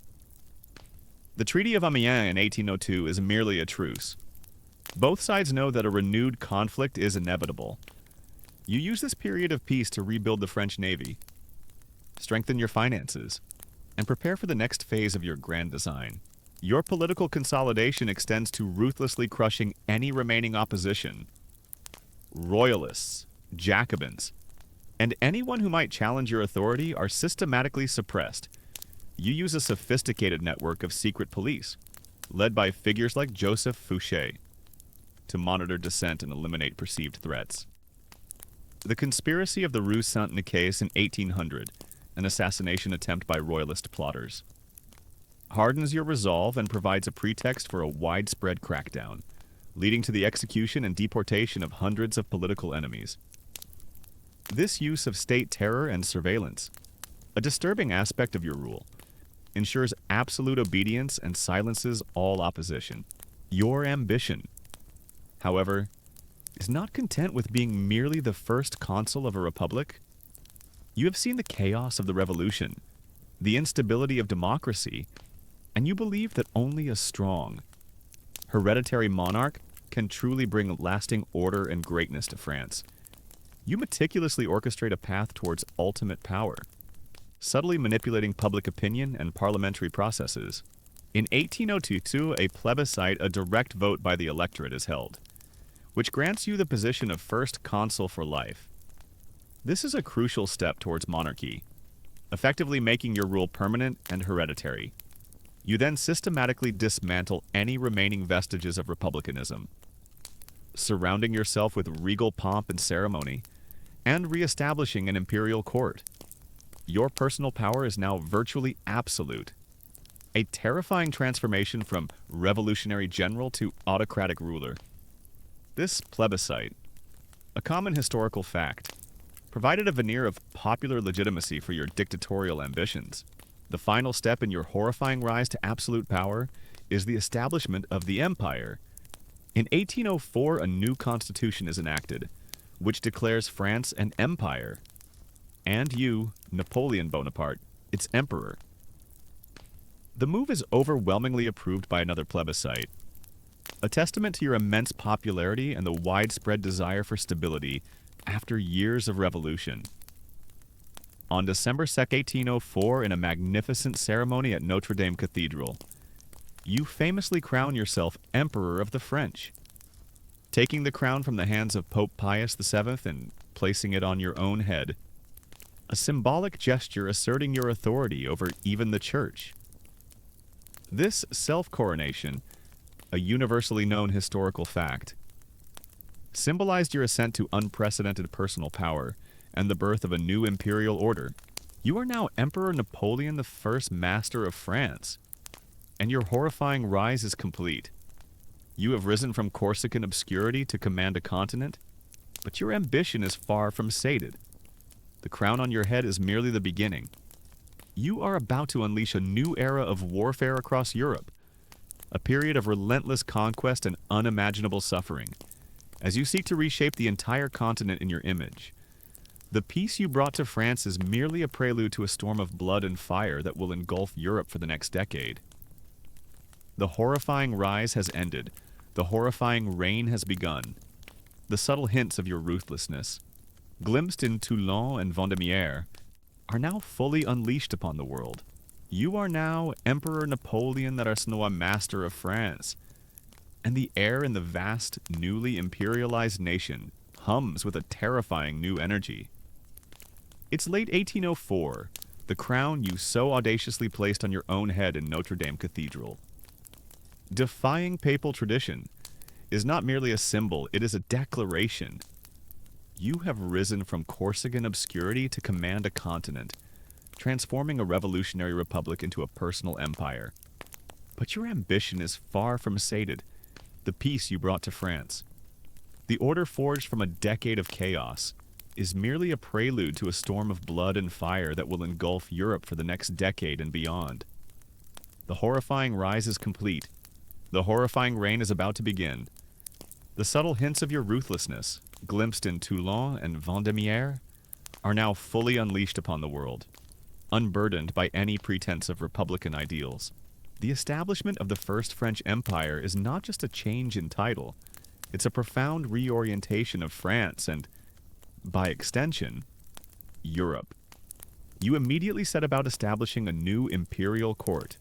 The Treaty of Amiens in 1802 is merely a truce. Both sides know that a renewed conflict is inevitable. You use this period of peace to rebuild the French Navy, strengthen your finances, and prepare for the next phase of your grand design. Your political consolidation extends to ruthlessly crushing any remaining opposition. Royalists, Jacobins, and anyone who might challenge your authority are systematically suppressed. You use a sophisticated network of secret police, led by figures like Joseph Fouché, to monitor dissent and eliminate perceived threats. The conspiracy of the Rue Saint-Nicaise in 1800, an assassination attempt by royalist plotters, hardens your resolve and provides a pretext for a widespread crackdown, leading to the execution and deportation of hundreds of political enemies. This use of state terror and surveillance, a disturbing aspect of your rule, ensures absolute obedience and silences all opposition. Your ambition, however, is not content with being merely the first consul of a republic. You have seen the chaos of the revolution, the instability of democracy, and you believe that only a strong, hereditary monarch can truly bring lasting order and greatness to France. You meticulously orchestrate a path towards ultimate power, subtly manipulating public opinion and parliamentary processes. In 1802, a plebiscite, a direct vote by the electorate, is held, which grants you the position of first consul for life. This is a crucial step towards monarchy, effectively making your rule permanent and hereditary. You then systematically dismantle any remaining vestiges of republicanism, surrounding yourself with regal pomp and ceremony, and re-establishing an imperial court. Your personal power is now virtually absolute, a terrifying transformation from revolutionary general to autocratic ruler. This plebiscite, a common historical fact, provided a veneer of popular legitimacy for your dictatorial ambitions. The final step in your horrifying rise to absolute power is the establishment of the empire. In 1804, a new constitution is enacted, which declares France an empire, and you, Napoleon Bonaparte, its emperor. The move is overwhelmingly approved by another plebiscite, a testament to your immense popularity and the widespread desire for stability after years of revolution. On December 2, 1804, in a magnificent ceremony at Notre Dame Cathedral, you famously crown yourself Emperor of the French, taking the crown from the hands of Pope Pius VII and placing it on your own head, a symbolic gesture asserting your authority over even the Church. This self-coronation, a universally known historical fact, symbolized your ascent to unprecedented personal power and the birth of a new imperial order. You are now Emperor Napoleon I, Master of France, and your horrifying rise is complete. You have risen from Corsican obscurity to command a continent, but your ambition is far from sated. The crown on your head is merely the beginning. You are about to unleash a new era of warfare across Europe, a period of relentless conquest and unimaginable suffering, as you seek to reshape the entire continent in your image. The peace you brought to France is merely a prelude to a storm of blood and fire that will engulf Europe for the next decade. The horrifying rise has ended. The horrifying reign has begun. The subtle hints of your ruthlessness, glimpsed in Toulon and Vendémiaire, are now fully unleashed upon the world. You are now Emperor Napoleon III, master of France, and the air in the vast, newly imperialized nation hums with a terrifying new energy. It's late 1804, the crown you so audaciously placed on your own head in Notre Dame Cathedral. Defying papal tradition is not merely a symbol, it is a declaration. You have risen from Corsican obscurity to command a continent, transforming a revolutionary republic into a personal empire. But your ambition is far from sated. The peace you brought to France, the order forged from a decade of chaos, is merely a prelude to a storm of blood and fire that will engulf Europe for the next decade and beyond. The horrifying rise is complete. The horrifying reign is about to begin. The subtle hints of your ruthlessness, glimpsed in Toulon and Vendémiaire, are now fully unleashed upon the world, unburdened by any pretense of republican ideals. The establishment of the First French Empire is not just a change in title, it's a profound reorientation of France and, by extension, Europe. You immediately set about establishing a new imperial court,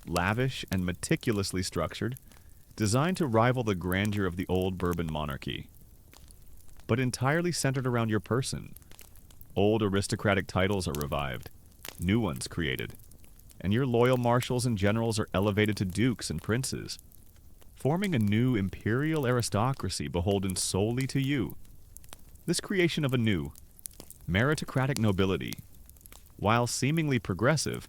lavish and meticulously structured, designed to rival the grandeur of the old Bourbon monarchy, but entirely centered around your person. Old aristocratic titles are revived, new ones created, and your loyal marshals and generals are elevated to dukes and princes, forming a new imperial aristocracy beholden solely to you. This creation of a new, meritocratic nobility, while seemingly progressive,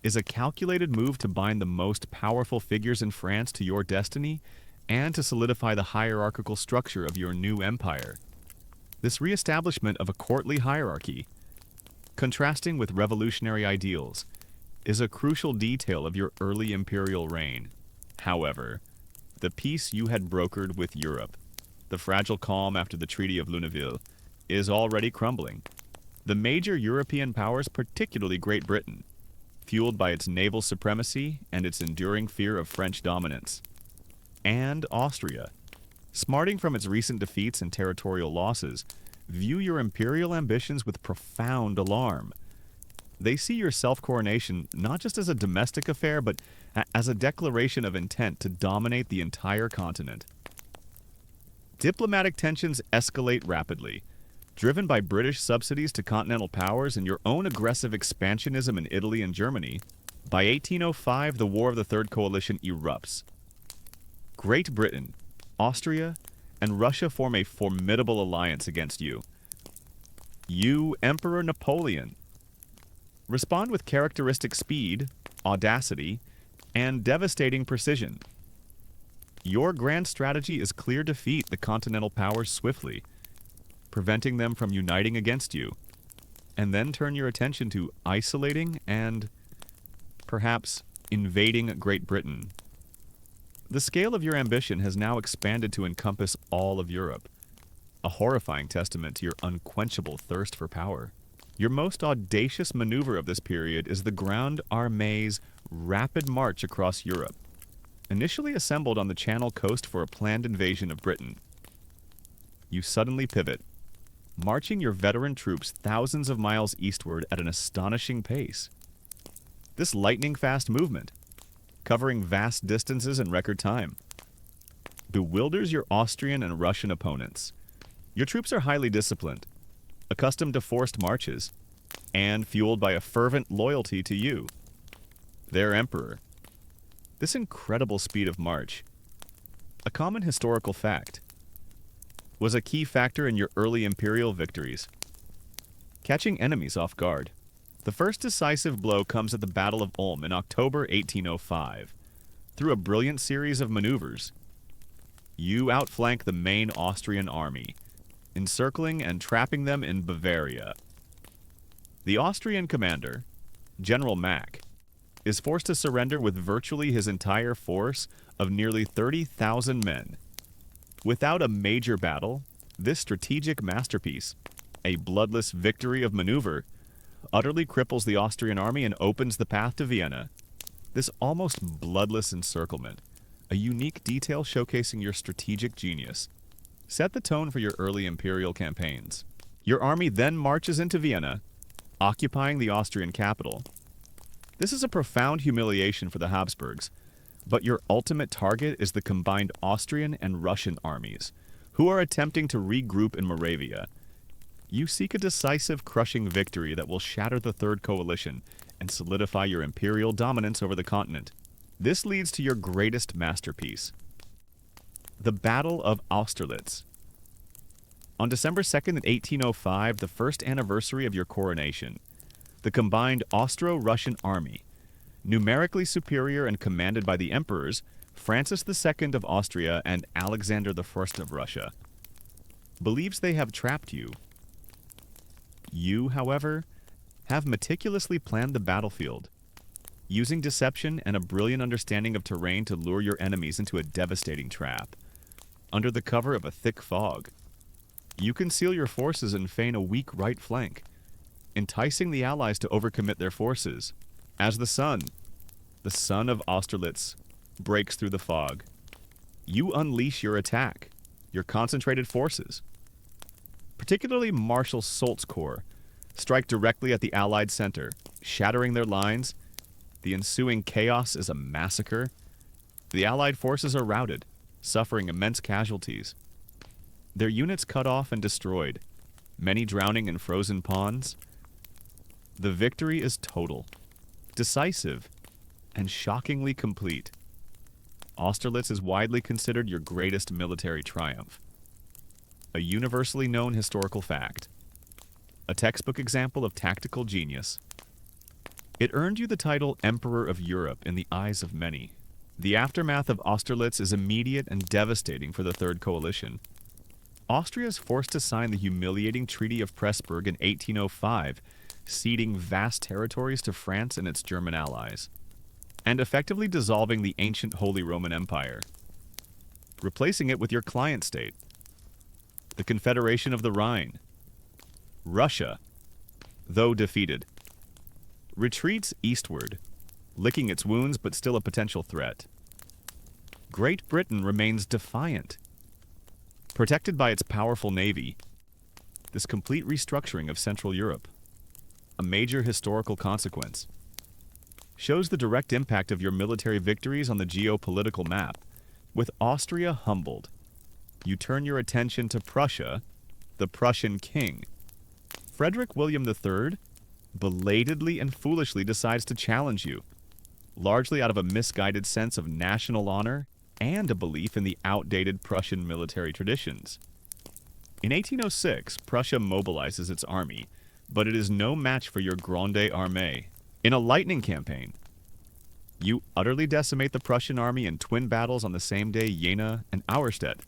is a calculated move to bind the most powerful figures in France to your destiny and to solidify the hierarchical structure of your new empire. This reestablishment of a courtly hierarchy, contrasting with revolutionary ideals, is a crucial detail of your early imperial reign. However, the peace you had brokered with Europe, the fragile calm after the Treaty of Luneville, is already crumbling. The major European powers, particularly Great Britain, fueled by its naval supremacy and its enduring fear of French dominance, and Austria, smarting from its recent defeats and territorial losses, view your imperial ambitions with profound alarm. They see your self-coronation not just as a domestic affair, but as a declaration of intent to dominate the entire continent. Diplomatic tensions escalate rapidly, driven by British subsidies to continental powers and your own aggressive expansionism in Italy and Germany. By 1805, the War of the Third Coalition erupts. Great Britain, Austria, and Russia form a formidable alliance against you. You, Emperor Napoleon, respond with characteristic speed, audacity, and devastating precision. Your grand strategy is clear: defeat the continental powers swiftly, preventing them from uniting against you, and then turn your attention to isolating and, perhaps, invading Great Britain. The scale of your ambition has now expanded to encompass all of Europe, a horrifying testament to your unquenchable thirst for power. Your most audacious maneuver of this period is the Grande Armée's rapid march across Europe. Initially assembled on the Channel coast for a planned invasion of Britain, you suddenly pivot, marching your veteran troops thousands of miles eastward at an astonishing pace. This lightning-fast movement, covering vast distances in record time, bewilders your Austrian and Russian opponents. Your troops are highly disciplined, accustomed to forced marches, and fueled by a fervent loyalty to you, their emperor. This incredible speed of march, a common historical fact, was a key factor in your early imperial victories, catching enemies off guard. The first decisive blow comes at the Battle of Ulm in October 1805. Through a brilliant series of maneuvers, You outflank the main Austrian army, encircling and trapping them in Bavaria. The Austrian commander, General Mack, is forced to surrender with virtually his entire force of nearly 30,000 men. Without a major battle, this strategic masterpiece, a bloodless victory of maneuver, utterly cripples the Austrian army and opens the path to Vienna. This almost bloodless encirclement, a unique detail showcasing your strategic genius, set the tone for your early imperial campaigns. Your army then marches into Vienna, occupying the Austrian capital. This is a profound humiliation for the Habsburgs, but your ultimate target is the combined Austrian and Russian armies, who are attempting to regroup in Moravia. You seek a decisive, crushing victory that will shatter the Third Coalition and solidify your imperial dominance over the continent. This leads to your greatest masterpiece, the Battle of Austerlitz. On December 2nd, 1805, the first anniversary of your coronation, the combined Austro-Russian army, numerically superior and commanded by the emperors Francis II of Austria and Alexander I of Russia, believes they have trapped you. You, however, have meticulously planned the battlefield, using deception and a brilliant understanding of terrain to lure your enemies into a devastating trap. Under the cover of a thick fog, you conceal your forces and feign a weak right flank, enticing the allies to overcommit their forces. As the sun of Austerlitz, breaks through the fog, you unleash your attack, your concentrated forces. Particularly Marshal Soult's corps strike directly at the Allied center, shattering their lines. The ensuing chaos is a massacre. The Allied forces are routed, suffering immense casualties. Their units cut off and destroyed, many drowning in frozen ponds. The victory is total, decisive, and shockingly complete. Austerlitz is widely considered your greatest military triumph, a universally known historical fact, a textbook example of tactical genius. It earned you the title Emperor of Europe in the eyes of many. The aftermath of Austerlitz is immediate and devastating for the Third Coalition. Austria is forced to sign the humiliating Treaty of Pressburg in 1805, ceding vast territories to France and its German allies, and effectively dissolving the ancient Holy Roman Empire, replacing it with your client state, the Confederation of the Rhine. Russia, though defeated, retreats eastward, licking its wounds but still a potential threat. Great Britain remains defiant, protected by its powerful navy. This complete restructuring of Central Europe, a major historical consequence, shows the direct impact of your military victories on the geopolitical map. With Austria humbled, you turn your attention to Prussia, the Prussian king. Frederick William III belatedly and foolishly decides to challenge you, largely out of a misguided sense of national honor and a belief in the outdated Prussian military traditions. In 1806, Prussia mobilizes its army, but it is no match for your Grande Armée. In a lightning campaign, you utterly decimate the Prussian army in twin battles on the same day, Jena and Auerstedt.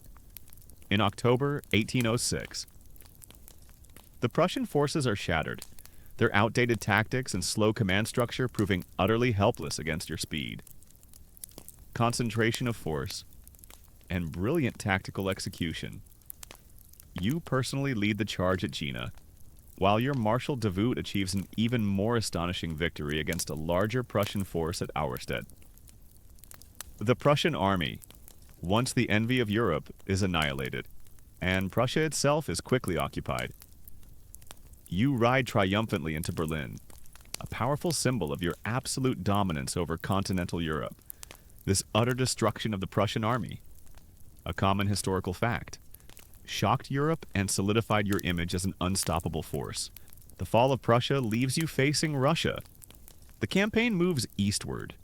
In October 1806, the Prussian forces are shattered, their outdated tactics and slow command structure proving utterly helpless against your speed, concentration of force, and brilliant tactical execution. You personally lead the charge at Jena, while your Marshal Davout achieves an even more astonishing victory against a larger Prussian force at Auerstedt. The Prussian army, once the envy of Europe, is annihilated, and Prussia itself is quickly occupied. You ride triumphantly into Berlin, a powerful symbol of your absolute dominance over continental Europe. This utter destruction of the Prussian army, a common historical fact, shocked Europe and solidified your image as an unstoppable force. The fall of Prussia leaves you facing Russia. The campaign moves eastward,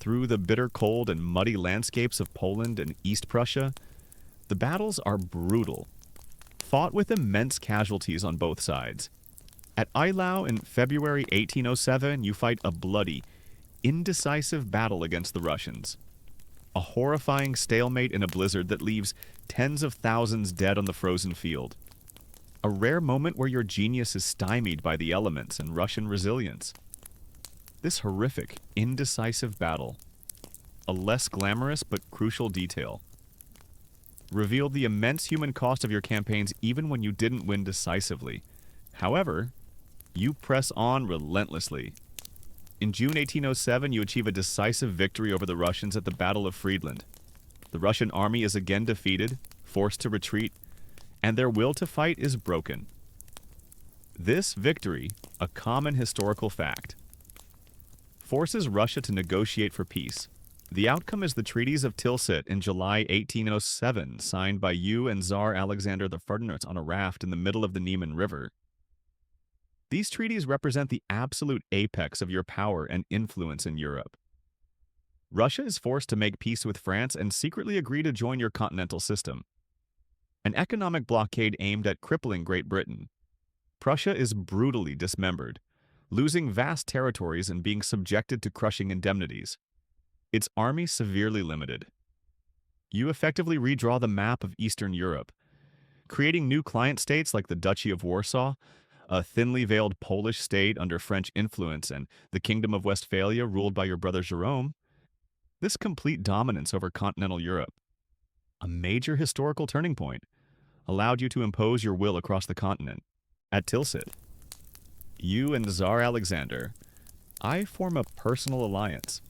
through the bitter cold and muddy landscapes of Poland and East Prussia. The battles are brutal, fought with immense casualties on both sides. At Eylau in February 1807, you fight a bloody, indecisive battle against the Russians. A horrifying stalemate in a blizzard that leaves tens of thousands dead on the frozen field. A rare moment where your genius is stymied by the elements and Russian resilience. This horrific, indecisive battle, a less glamorous but crucial detail, revealed the immense human cost of your campaigns even when you didn't win decisively. However, you press on relentlessly. In June 1807, you achieve a decisive victory over the Russians at the Battle of Friedland. The Russian army is again defeated, forced to retreat, and their will to fight is broken. This victory, a common historical fact, forces Russia to negotiate for peace. The outcome is the Treaties of Tilsit in July 1807, signed by you and Tsar Alexander the Ferdinand on a raft in the middle of the Niemen River. These treaties represent the absolute apex of your power and influence in Europe. Russia is forced to make peace with France and secretly agree to join your continental system. An economic blockade aimed at crippling Great Britain. Prussia is brutally dismembered, losing vast territories and being subjected to crushing indemnities. Its army severely limited. You effectively redraw the map of Eastern Europe, creating new client states like the Duchy of Warsaw, a thinly veiled Polish state under French influence, and the Kingdom of Westphalia ruled by your brother Jerome. This complete dominance over continental Europe, a major historical turning point, allowed you to impose your will across the continent. At Tilsit, you and Tsar Alexander, I form a personal alliance,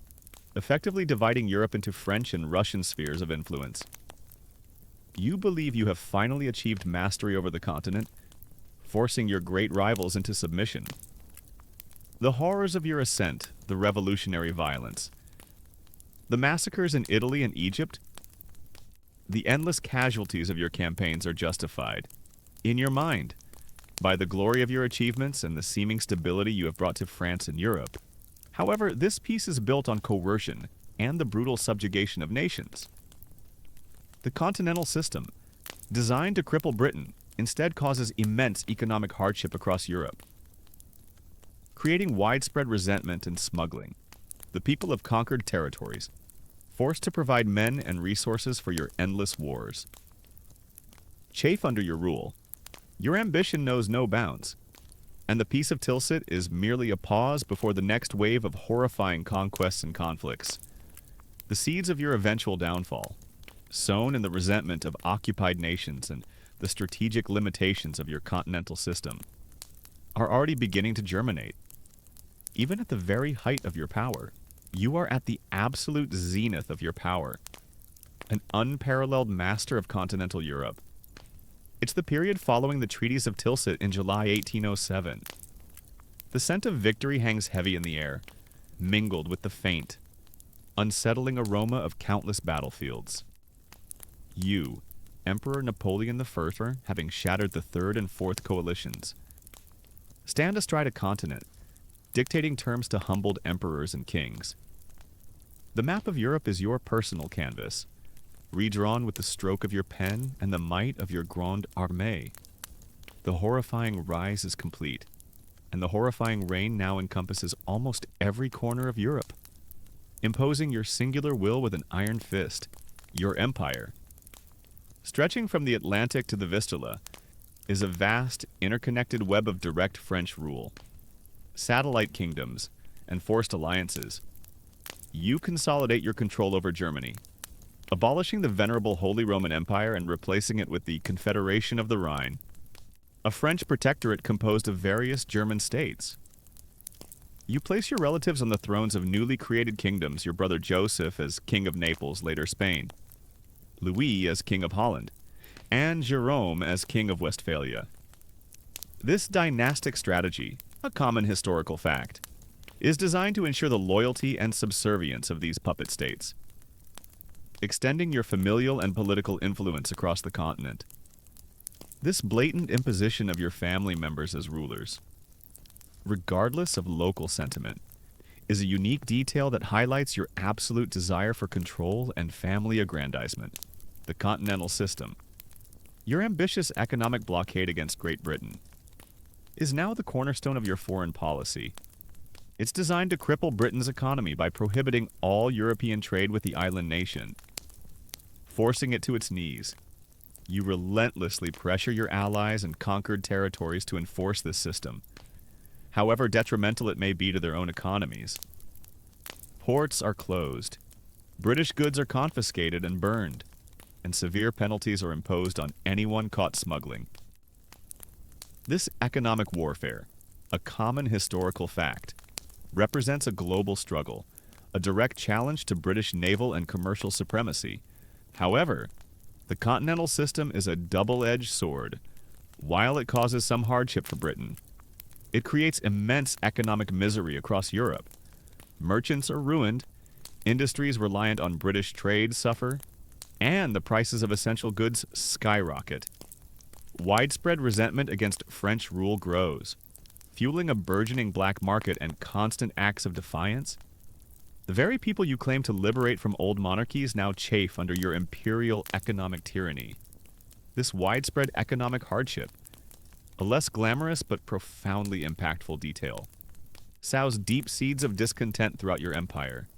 effectively dividing Europe into French and Russian spheres of influence. You believe you have finally achieved mastery over the continent, forcing your great rivals into submission. The horrors of your ascent, the revolutionary violence, the massacres in Italy and Egypt, the endless casualties of your campaigns are justified, in your mind, by the glory of your achievements and the seeming stability you have brought to France and Europe. However, this peace is built on coercion and the brutal subjugation of nations. The continental system, designed to cripple Britain, instead causes immense economic hardship across Europe, creating widespread resentment and smuggling. The people of conquered territories, forced to provide men and resources for your endless wars. Chafe under your rule, your ambition knows no bounds, and the Peace of Tilsit is merely a pause before the next wave of horrifying conquests and conflicts. The seeds of your eventual downfall, sown in the resentment of occupied nations and the strategic limitations of your continental system, are already beginning to germinate. Even at the very height of your power, you are at the absolute zenith of your power, an unparalleled master of continental Europe. It's the period following the Treaties of Tilsit in July 1807. The scent of victory hangs heavy in the air, mingled with the faint, unsettling aroma of countless battlefields. You, Emperor Napoleon I, having shattered the Third and Fourth Coalitions, stand astride a continent, dictating terms to humbled emperors and kings. The map of Europe is your personal canvas, redrawn with the stroke of your pen and the might of your Grande Armée. The horrifying rise is complete, and the horrifying reign now encompasses almost every corner of Europe, imposing your singular will with an iron fist, your empire. Stretching from the Atlantic to the Vistula is a vast, interconnected web of direct French rule, satellite kingdoms, and forced alliances. You consolidate your control over Germany, abolishing the venerable Holy Roman Empire and replacing it with the Confederation of the Rhine, a French protectorate composed of various German states. You place your relatives on the thrones of newly created kingdoms, your brother Joseph as King of Naples, later Spain, Louis as King of Holland, and Jerome as King of Westphalia. This dynastic strategy, a common historical fact, is designed to ensure the loyalty and subservience of these puppet states, extending your familial and political influence across the continent. This blatant imposition of your family members as rulers, regardless of local sentiment, is a unique detail that highlights your absolute desire for control and family aggrandizement. The continental system, your ambitious economic blockade against Great Britain, is now the cornerstone of your foreign policy. It's designed to cripple Britain's economy by prohibiting all European trade with the island nation, forcing it to its knees. You relentlessly pressure your allies and conquered territories to enforce this system, however detrimental it may be to their own economies. Ports are closed, British goods are confiscated and burned, and severe penalties are imposed on anyone caught smuggling. This economic warfare, a common historical fact, represents a global struggle, a direct challenge to British naval and commercial supremacy. However, the continental system is a double-edged sword. While it causes some hardship for Britain, it creates immense economic misery across Europe. Merchants are ruined, industries reliant on British trade suffer, and the prices of essential goods skyrocket. Widespread resentment against French rule grows, fueling a burgeoning black market and constant acts of defiance. The very people you claim to liberate from old monarchies now chafe under your imperial economic tyranny. This widespread economic hardship, a less glamorous but profoundly impactful detail, sows deep seeds of discontent throughout your empire.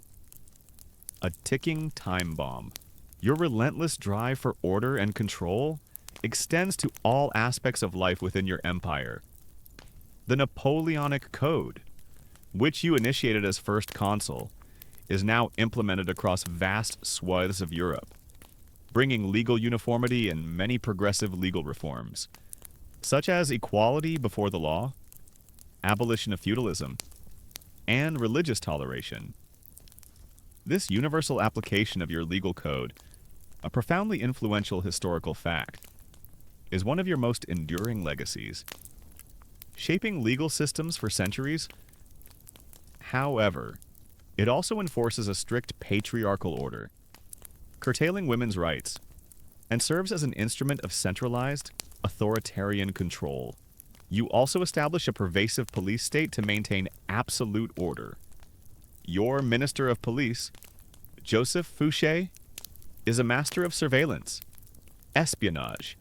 A ticking time bomb. Your relentless drive for order and control extends to all aspects of life within your empire. The Napoleonic Code, which you initiated as first consul, is now implemented across vast swaths of Europe, bringing legal uniformity and many progressive legal reforms, such as equality before the law, abolition of feudalism, and religious toleration. This universal application of your legal code, a profoundly influential historical fact, is one of your most enduring legacies, shaping legal systems for centuries. However, it also enforces a strict patriarchal order, curtailing women's rights, and serves as an instrument of centralized, authoritarian control. You also establish a pervasive police state to maintain absolute order. Your Minister of Police, Joseph Fouché, is a master of surveillance, espionage,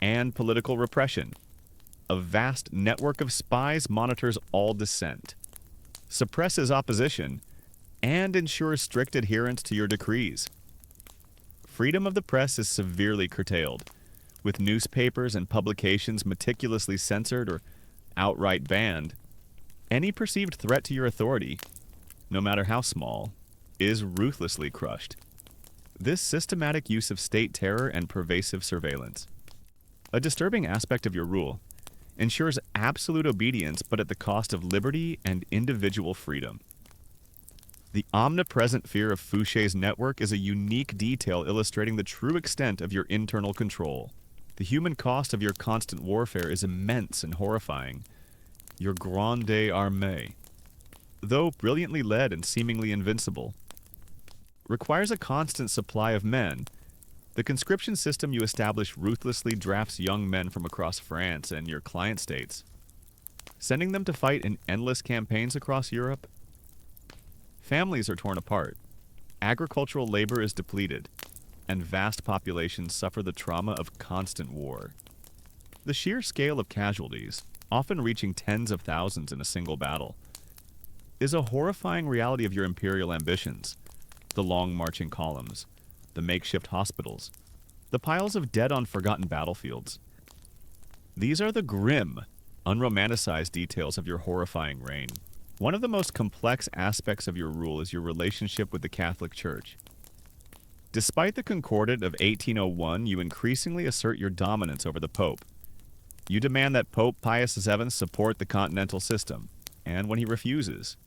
and political repression. A vast network of spies monitors all dissent, suppresses opposition, and ensures strict adherence to your decrees. Freedom of the press is severely curtailed, with newspapers and publications meticulously censored or outright banned. Any perceived threat to your authority, no matter how small, is ruthlessly crushed. This systematic use of state terror and pervasive surveillance, a disturbing aspect of your rule, ensures absolute obedience but at the cost of liberty and individual freedom. The omnipresent fear of Fouché's network is a unique detail illustrating the true extent of your internal control. The human cost of your constant warfare is immense and horrifying. Your Grande Armée, though brilliantly led and seemingly invincible, requires a constant supply of men. The conscription system you establish ruthlessly drafts young men from across France and your client states, sending them to fight in endless campaigns across Europe. Families are torn apart, agricultural labor is depleted, and vast populations suffer the trauma of constant war. The sheer scale of casualties, often reaching tens of thousands in a single battle, is a horrifying reality of your imperial ambitions. The long marching columns, the makeshift hospitals, the piles of dead on forgotten battlefields. These are the grim, unromanticized details of your horrifying reign. One of the most complex aspects of your rule is your relationship with the Catholic Church. Despite the Concordat of 1801, you increasingly assert your dominance over the Pope. You demand that Pope Pius VII support the continental system, and when he refuses,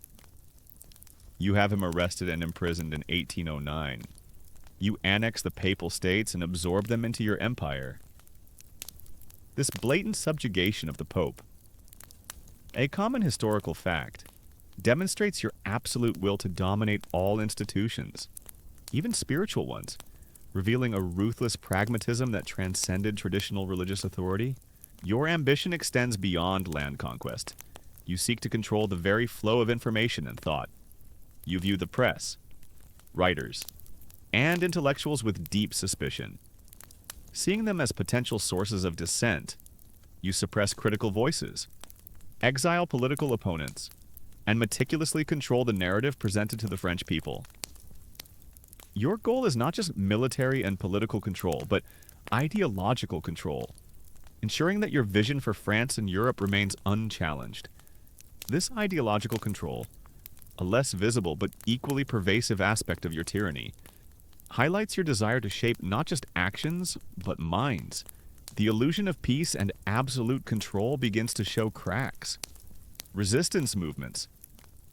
you have him arrested and imprisoned in 1809. You annex the Papal States and absorb them into your empire. This blatant subjugation of the Pope, a common historical fact, demonstrates your absolute will to dominate all institutions, even spiritual ones, revealing a ruthless pragmatism that transcended traditional religious authority. Your ambition extends beyond land conquest. You seek to control the very flow of information and thought. You view the press, writers, and intellectuals with deep suspicion. Seeing them as potential sources of dissent, you suppress critical voices, exile political opponents, and meticulously control the narrative presented to the French people. Your goal is not just military and political control, but ideological control, ensuring that your vision for France and Europe remains unchallenged. This ideological control, a less visible but equally pervasive aspect of your tyranny, highlights your desire to shape not just actions, but minds. The illusion of peace and absolute control begins to show cracks. Resistance movements,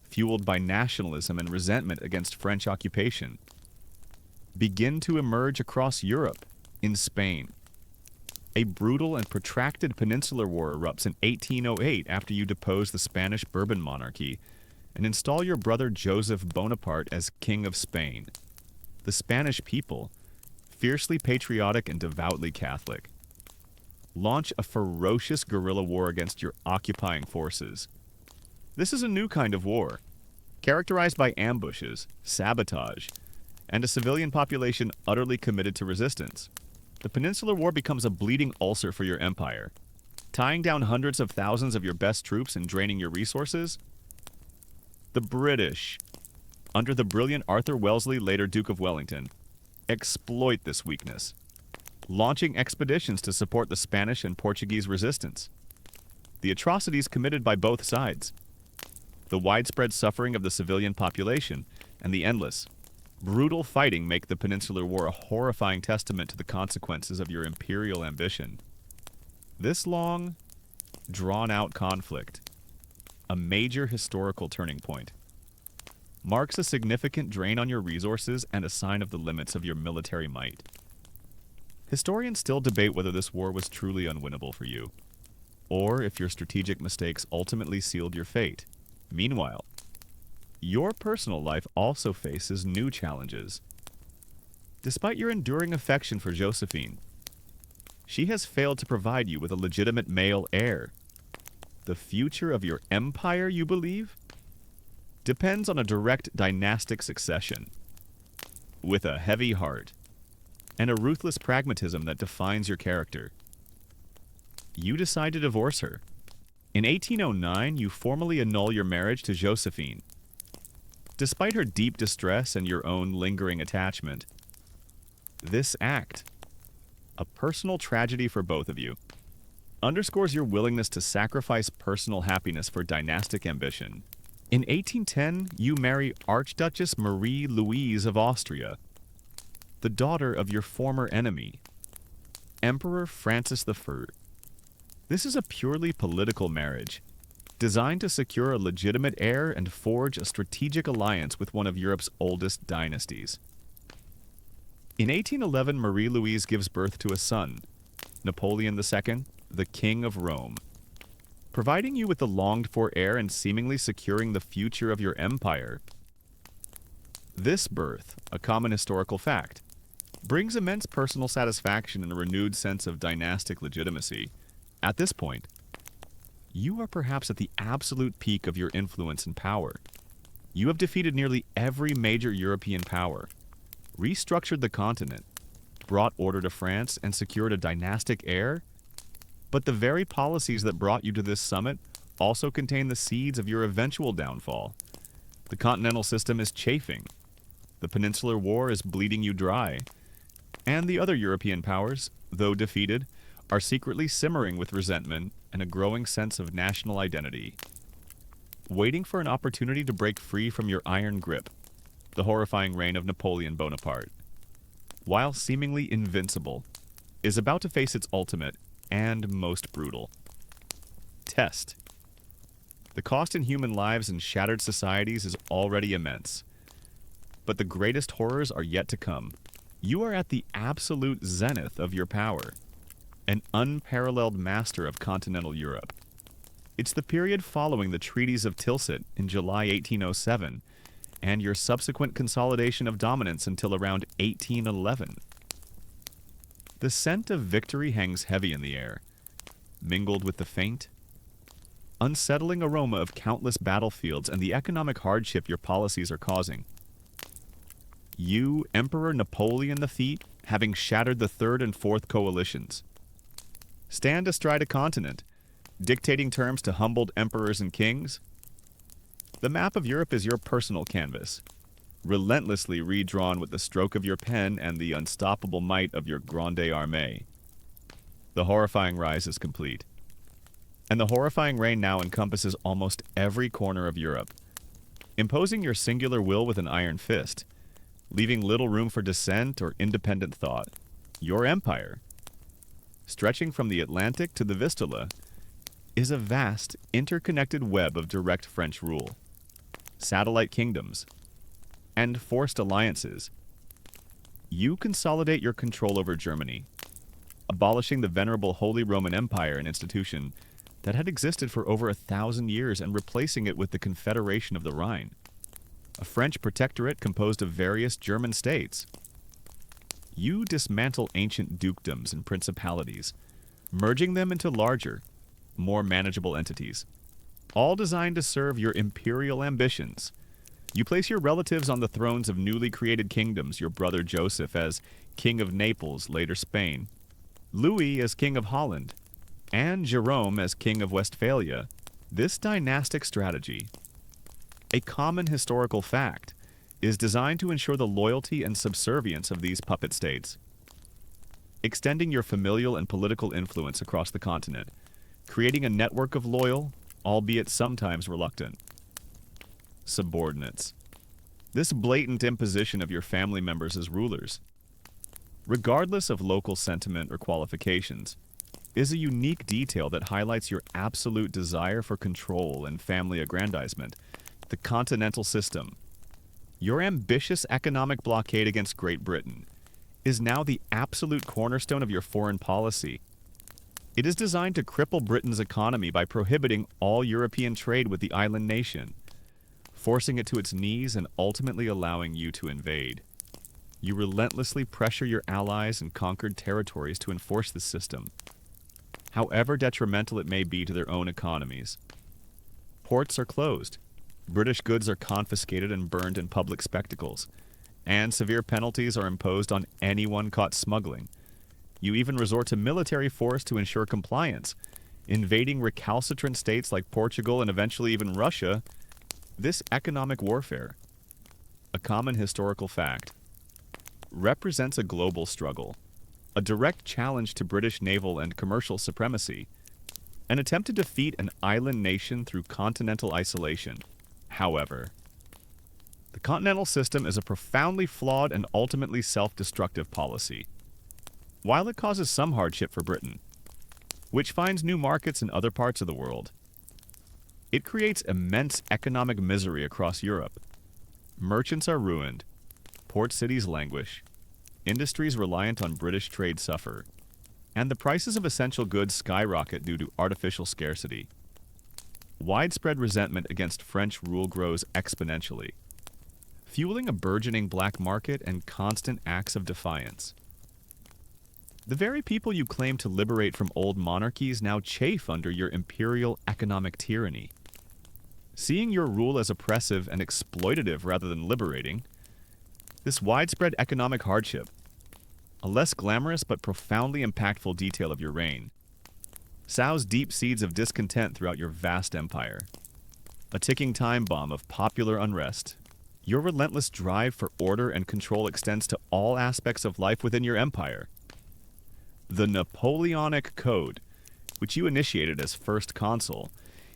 fueled by nationalism and resentment against French occupation, begin to emerge across Europe. In Spain, a brutal and protracted peninsular war erupts in 1808 after you depose the Spanish Bourbon monarchy and install your brother Joseph Bonaparte as King of Spain. The Spanish people, fiercely patriotic and devoutly Catholic, launch a ferocious guerrilla war against your occupying forces. This is a new kind of war, characterized by ambushes, sabotage, and a civilian population utterly committed to resistance. The Peninsular War becomes a bleeding ulcer for your empire, tying down hundreds of thousands of your best troops and draining your resources. The British, under the brilliant Arthur Wellesley, later Duke of Wellington, exploit this weakness, launching expeditions to support the Spanish and Portuguese resistance. The atrocities committed by both sides, the widespread suffering of the civilian population, and the endless, brutal fighting make the Peninsular War a horrifying testament to the consequences of your imperial ambition. This long, drawn-out conflict, a major historical turning point, marks a significant drain on your resources and a sign of the limits of your military might. Historians still debate whether this war was truly unwinnable for you, or if your strategic mistakes ultimately sealed your fate. Meanwhile, your personal life also faces new challenges. Despite your enduring affection for Josephine, she has failed to provide you with a legitimate male heir. The future of your empire, you believe, depends on a direct dynastic succession. With a heavy heart and a ruthless pragmatism that defines your character, you decide to divorce her. In 1809, you formally annul your marriage to Josephine. Despite her deep distress and your own lingering attachment, this act, a personal tragedy for both of you, underscores your willingness to sacrifice personal happiness for dynastic ambition. In 1810, you marry Archduchess Marie Louise of Austria, the daughter of your former enemy, Emperor Francis I. This is a purely political marriage, designed to secure a legitimate heir and forge a strategic alliance with one of Europe's oldest dynasties. In 1811, Marie-Louise gives birth to a son, Napoleon II, the King of Rome, providing you with the longed-for heir and seemingly securing the future of your empire. This birth, a common historical fact, brings immense personal satisfaction and a renewed sense of dynastic legitimacy. At this point, you are perhaps at the absolute peak of your influence and power. You have defeated nearly every major European power, restructured the continent, brought order to France, and secured a dynastic heir. But the very policies that brought you to this summit also contain the seeds of your eventual downfall. The continental system is chafing. The Peninsular War is bleeding you dry. And the other European powers, though defeated, are secretly simmering with resentment and a growing sense of national identity, waiting for an opportunity to break free from your iron grip. The horrifying reign of Napoleon Bonaparte, while seemingly invincible, is about to face its ultimate and most brutal test. The cost in human lives and shattered societies is already immense, but the greatest horrors are yet to come. You are at the absolute zenith of your power, an unparalleled master of continental Europe. It's the period following the treaties of Tilsit in July 1807 and your subsequent consolidation of dominance until around 1811. The scent of victory hangs heavy in the air, mingled with the faint, unsettling aroma of countless battlefields and the economic hardship your policies are causing. You, Emperor Napoleon the Feat, having shattered the Third and Fourth Coalitions, stand astride a continent, dictating terms to humbled emperors and kings. The map of Europe is your personal canvas, relentlessly redrawn with the stroke of your pen and the unstoppable might of your grande armée. The horrifying rise is complete, and the horrifying reign now encompasses almost every corner of Europe, imposing your singular will with an iron fist, leaving little room for dissent or independent thought. Your empire, stretching from the Atlantic to the Vistula, is a vast, interconnected web of direct French rule, satellite kingdoms, and forced alliances. You consolidate your control over Germany, abolishing the venerable Holy Roman Empire, an institution that had existed for over 1,000 years, and replacing it with the Confederation of the Rhine, a French protectorate composed of various German states. You dismantle ancient dukedoms and principalities, merging them into larger, more manageable entities, all designed to serve your imperial ambitions. You place your relatives on the thrones of newly created kingdoms, your brother Joseph as King of Naples, later Spain, Louis as King of Holland, and Jerome as King of Westphalia. This dynastic strategy, a common historical fact, is designed to ensure the loyalty and subservience of these puppet states, extending your familial and political influence across the continent, creating a network of loyal, albeit sometimes reluctant, subordinates. This blatant imposition of your family members as rulers, regardless of local sentiment or qualifications, is a unique detail that highlights your absolute desire for control and family aggrandizement. The continental system, your ambitious economic blockade against Great Britain, is now the absolute cornerstone of your foreign policy. It is designed to cripple Britain's economy by prohibiting all European trade with the island nation, forcing it to its knees and ultimately allowing you to invade. You relentlessly pressure your allies and conquered territories to enforce this system, however detrimental it may be to their own economies. Ports are closed, British goods are confiscated and burned in public spectacles, and severe penalties are imposed on anyone caught smuggling. You even resort to military force to ensure compliance, invading recalcitrant states like Portugal and eventually even Russia. This economic warfare, a common historical fact, represents a global struggle, a direct challenge to British naval and commercial supremacy, an attempt to defeat an island nation through continental isolation. However, the continental system is a profoundly flawed and ultimately self-destructive policy. While it causes some hardship for Britain, which finds new markets in other parts of the world, it creates immense economic misery across Europe. Merchants are ruined, port cities languish, industries reliant on British trade suffer, and the prices of essential goods skyrocket due to artificial scarcity. Widespread resentment against French rule grows exponentially, fueling a burgeoning black market and constant acts of defiance. The very people you claim to liberate from old monarchies now chafe under your imperial economic tyranny. Seeing your rule as oppressive and exploitative rather than liberating, this widespread economic hardship, a less glamorous but profoundly impactful detail of your reign, sows deep seeds of discontent throughout your vast empire. A ticking time bomb of popular unrest. Your relentless drive for order and control extends to all aspects of life within your empire. The Napoleonic Code, which you initiated as first consul,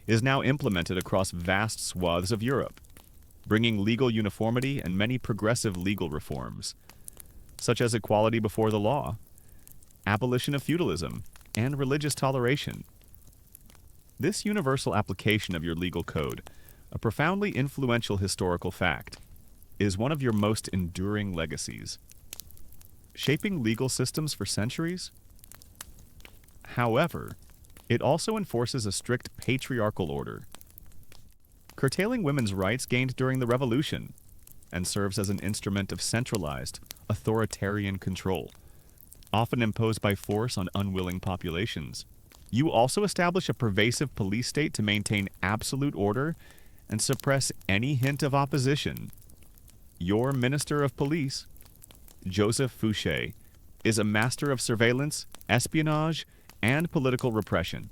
is now implemented across vast swaths of Europe, bringing legal uniformity and many progressive legal reforms, such as equality before the law, abolition of feudalism, and religious toleration. This universal application of your legal code, a profoundly influential historical fact, is one of your most enduring legacies, shaping legal systems for centuries. However, it also enforces a strict patriarchal order, curtailing women's rights gained during the Revolution, and serves as an instrument of centralized, authoritarian control, often imposed by force on unwilling populations. You also establish a pervasive police state to maintain absolute order and suppress any hint of opposition. Your Minister of Police, Joseph Fouché, is a master of surveillance, espionage, and political repression.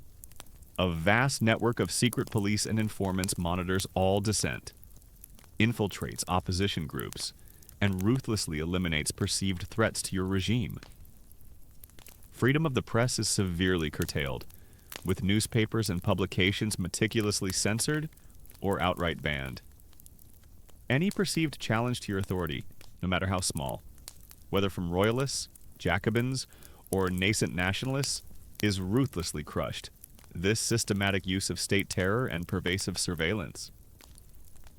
A vast network of secret police and informants monitors all dissent, infiltrates opposition groups, and ruthlessly eliminates perceived threats to your regime. Freedom of the press is severely curtailed, with newspapers and publications meticulously censored or outright banned. Any perceived challenge to your authority, no matter how small, whether from royalists, Jacobins, or nascent nationalists, is ruthlessly crushed. This systematic use of state terror and pervasive surveillance.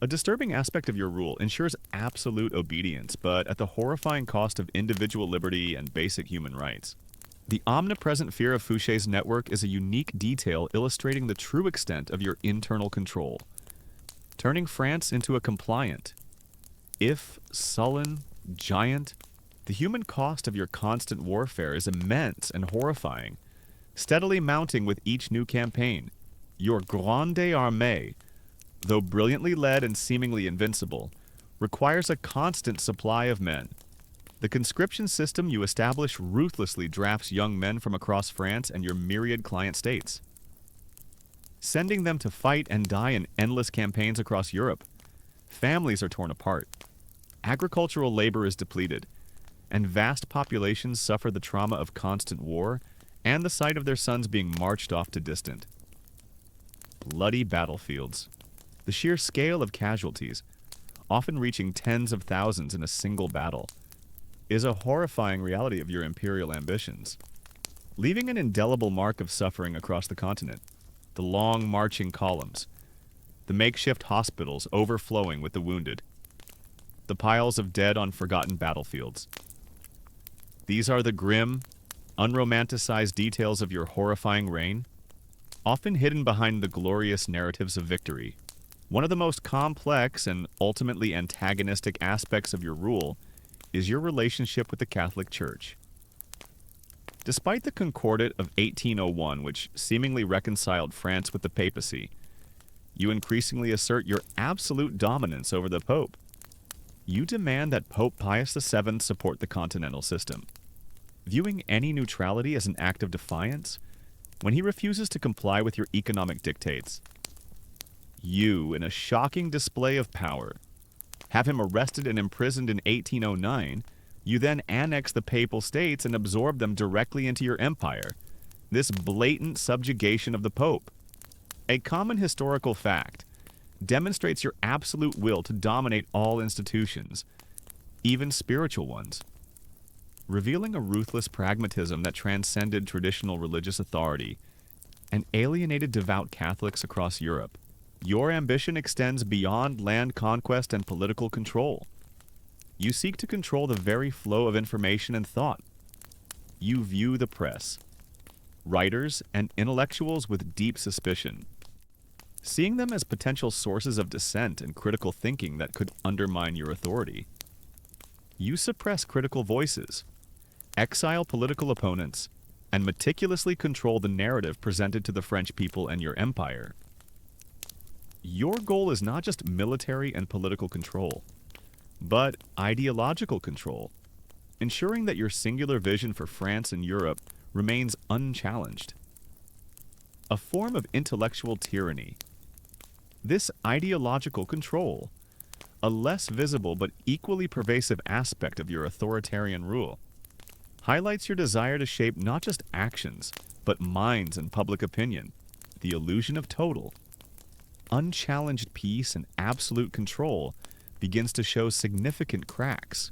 A disturbing aspect of your rule ensures absolute obedience, but at the horrifying cost of individual liberty and basic human rights. The omnipresent fear of Fouché's network is a unique detail illustrating the true extent of your internal control, turning France into a compliant, if sullen, giant. The human cost of your constant warfare is immense and horrifying, steadily mounting with each new campaign. Your Grande Armée, though brilliantly led and seemingly invincible, requires a constant supply of men. The conscription system you establish ruthlessly drafts young men from across France and your myriad client states, sending them to fight and die in endless campaigns across Europe. Families are torn apart. Agricultural labor is depleted, and vast populations suffer the trauma of constant war and the sight of their sons being marched off to distant, bloody battlefields. The sheer scale of casualties, often reaching tens of thousands in a single battle, is a horrifying reality of your imperial ambitions, leaving an indelible mark of suffering across the continent. The long marching columns, the makeshift hospitals overflowing with the wounded, the piles of dead on forgotten battlefields. These are the grim, unromanticized details of your horrifying reign, often hidden behind the glorious narratives of victory. One of the most complex and ultimately antagonistic aspects of your rule is your relationship with the Catholic Church. Despite the Concordat of 1801, which seemingly reconciled France with the papacy, you increasingly assert your absolute dominance over the Pope. You demand that Pope Pius VII support the continental system, viewing any neutrality as an act of defiance when he refuses to comply with your economic dictates. You, in a shocking display of power, have him arrested and imprisoned in 1809. You then annex the Papal States and absorb them directly into your empire. This blatant subjugation of the Pope, a common historical fact, demonstrates your absolute will to dominate all institutions, even spiritual ones, revealing a ruthless pragmatism that transcended traditional religious authority and alienated devout Catholics across Europe. Your ambition extends beyond land conquest and political control. You seek to control the very flow of information and thought. You view the press, writers, and intellectuals with deep suspicion, seeing them as potential sources of dissent and critical thinking that could undermine your authority. You suppress critical voices, exile political opponents, and meticulously control the narrative presented to the French people and your empire. Your goal is not just military and political control, but ideological control, ensuring that your singular vision for France and Europe remains unchallenged. A form of intellectual tyranny. This ideological control, a less visible but equally pervasive aspect of your authoritarian rule, highlights your desire to shape not just actions, but minds and public opinion, the illusion of total, unchallenged peace and absolute control begins to show significant cracks.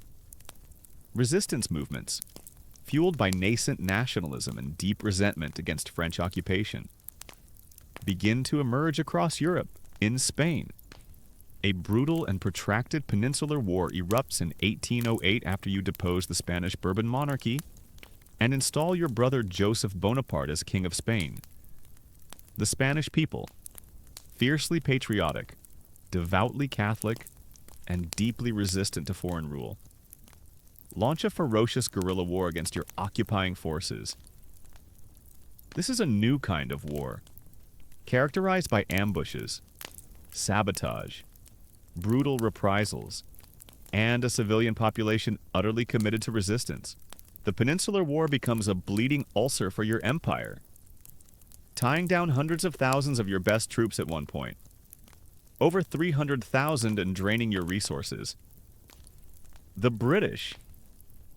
Resistance movements, fueled by nascent nationalism and deep resentment against French occupation, begin to emerge across Europe. In Spain, a brutal and protracted peninsular war erupts in 1808 after you depose the Spanish Bourbon monarchy and install your brother Joseph Bonaparte as King of Spain. The Spanish people, fiercely patriotic, devoutly Catholic, and deeply resistant to foreign rule, launch a ferocious guerrilla war against your occupying forces. This is a new kind of war, characterized by ambushes, sabotage, brutal reprisals, and a civilian population utterly committed to resistance. The Peninsular War becomes a bleeding ulcer for your empire. tying down hundreds of thousands of your best troops at one point. Over 300,000 and draining your resources. The British,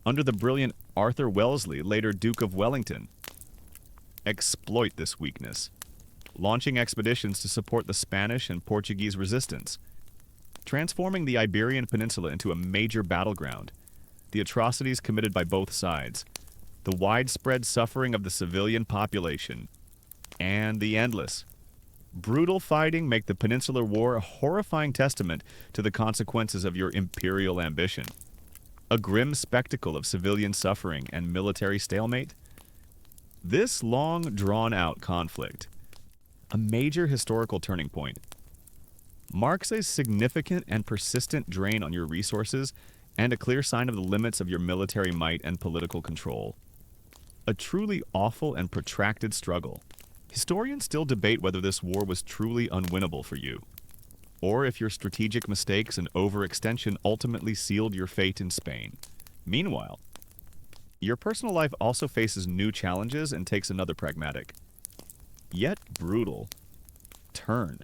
under the brilliant Arthur Wellesley, later Duke of Wellington, exploit this weakness, launching expeditions to support the Spanish and Portuguese resistance, transforming the Iberian Peninsula into a major battleground, the atrocities committed by both sides, the widespread suffering of the civilian population, and the endless, brutal fighting make the Peninsular War a horrifying testament to the consequences of your imperial ambition. A grim spectacle of civilian suffering and military stalemate. This long, drawn-out conflict, a major historical turning point, marks a significant and persistent drain on your resources and a clear sign of the limits of your military might and political control. A truly awful and protracted struggle. Historians still debate whether this war was truly unwinnable for you, or if your strategic mistakes and overextension ultimately sealed your fate in Spain. Meanwhile, your personal life also faces new challenges and takes another pragmatic, yet brutal, turn.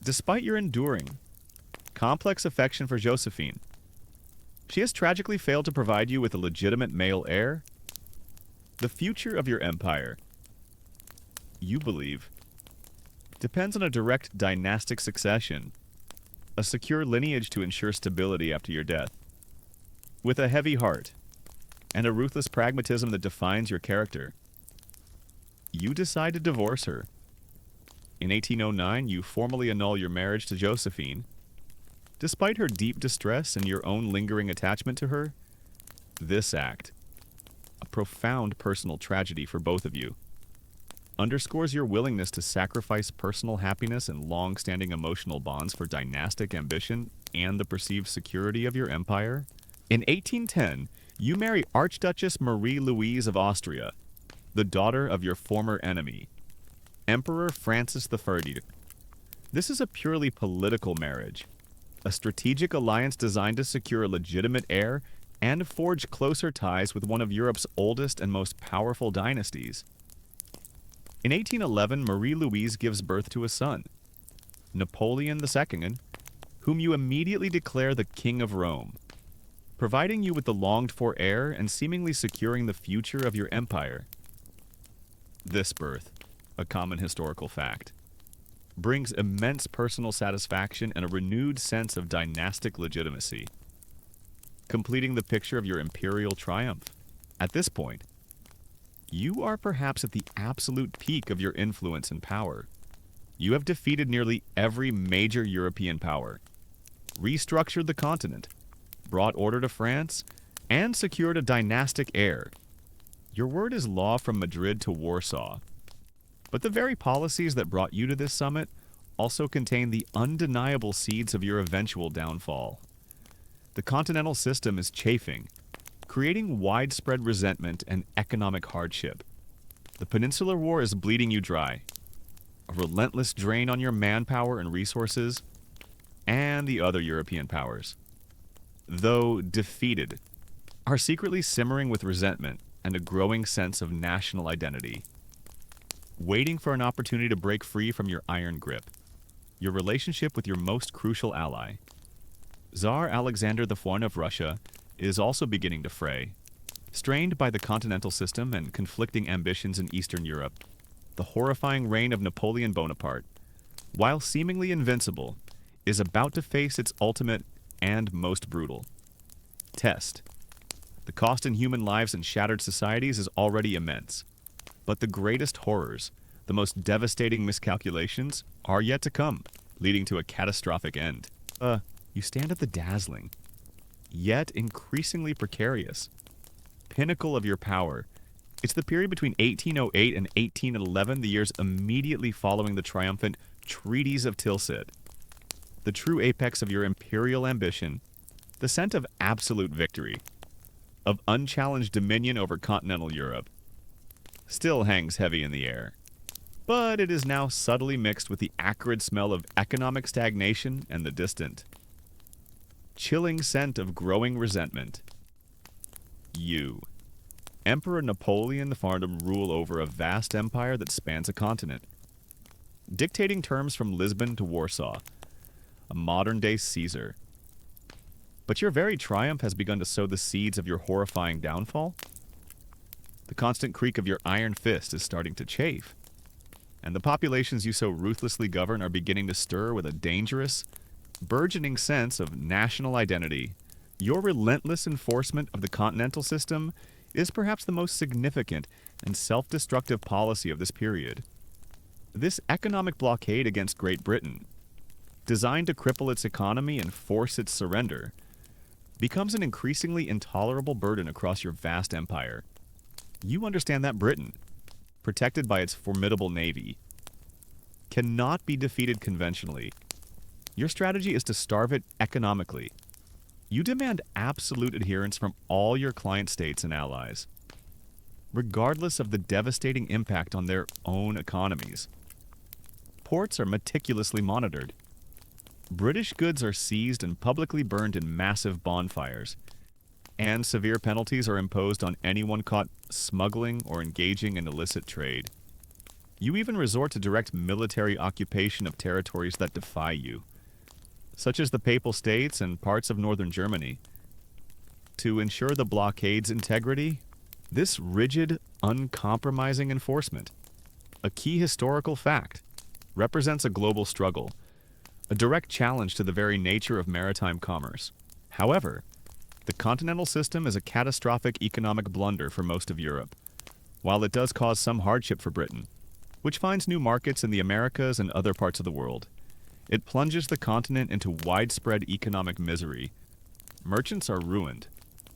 Despite your enduring, complex affection for Josephine, she has tragically failed to provide you with a legitimate male heir. The future of your empire, you believe, depends on a direct dynastic succession, a secure lineage to ensure stability after your death. With a heavy heart and a ruthless pragmatism that defines your character, you decide to divorce her. In 1809, you formally annul your marriage to Josephine. Despite her deep distress and your own lingering attachment to her, this act, a profound personal tragedy for both of you, underscores your willingness to sacrifice personal happiness and long-standing emotional bonds for dynastic ambition and the perceived security of your empire. In 1810, you marry Archduchess Marie-Louise of Austria, the daughter of your former enemy, Emperor Francis I. This is a purely political marriage, a strategic alliance designed to secure a legitimate heir and forge closer ties with one of Europe's oldest and most powerful dynasties. In 1811, Marie-Louise gives birth to a son, Napoleon II, whom you immediately declare the King of Rome, providing you with the longed-for heir and seemingly securing the future of your empire. This birth, a common historical fact, brings immense personal satisfaction and a renewed sense of dynastic legitimacy, completing the picture of your imperial triumph. At this point, you are perhaps at the absolute peak of your influence and power. You have defeated nearly every major European power, restructured the continent, brought order to France, and secured a dynastic heir. Your word is law from Madrid to Warsaw. But the very policies that brought you to this summit also contain the undeniable seeds of your eventual downfall. The continental system is chafing, creating widespread resentment and economic hardship. The Peninsular War is bleeding you dry, a relentless drain on your manpower and resources, and the other European powers, though defeated, are secretly simmering with resentment and a growing sense of national identity, waiting for an opportunity to break free from your iron grip. Your relationship with your most crucial ally, Tsar Alexander I of Russia, is also beginning to fray. Strained by the continental system and conflicting ambitions in Eastern Europe, the horrifying reign of Napoleon Bonaparte, while seemingly invincible, is about to face its ultimate and most brutal test. The cost in human lives and shattered societies is already immense, but the greatest horrors, the most devastating miscalculations, are yet to come, leading to a catastrophic end. You stand at the dazzling, yet increasingly precarious pinnacle of your power. It's the period between 1808 and 1811, the years immediately following the triumphant Treaties of Tilsit, the true apex of your imperial ambition, the scent of absolute victory, of unchallenged dominion over continental Europe, still hangs heavy in the air. But it is now subtly mixed with the acrid smell of economic stagnation and the distant, chilling scent of growing resentment. You, Emperor Napoleon found him rule over a vast empire that spans a continent, dictating terms from Lisbon to Warsaw, a modern-day Caesar. But your very triumph has begun to sow the seeds of your horrifying downfall. The constant creak of your iron fist is starting to chafe, and the populations you so ruthlessly govern are beginning to stir with a dangerous, burgeoning sense of national identity. Your relentless enforcement of the continental system is perhaps the most significant and self-destructive policy of this period. This economic blockade against Great Britain, designed to cripple its economy and force its surrender, becomes an increasingly intolerable burden across your vast empire. You understand that Britain, protected by its formidable navy, cannot be defeated conventionally. Your strategy is to starve it economically. You demand absolute adherence from all your client states and allies, regardless of the devastating impact on their own economies. Ports are meticulously monitored. British goods are seized and publicly burned in massive bonfires, and severe penalties are imposed on anyone caught smuggling or engaging in illicit trade. You even resort to direct military occupation of territories that defy you, such as the Papal States and parts of northern Germany. To ensure the blockade's integrity, this rigid, uncompromising enforcement, a key historical fact, represents a global struggle, a direct challenge to the very nature of maritime commerce. However, the continental system is a catastrophic economic blunder for most of Europe, while it does cause some hardship for Britain, which finds new markets in the Americas and other parts of the world. It plunges the continent into widespread economic misery. Merchants are ruined,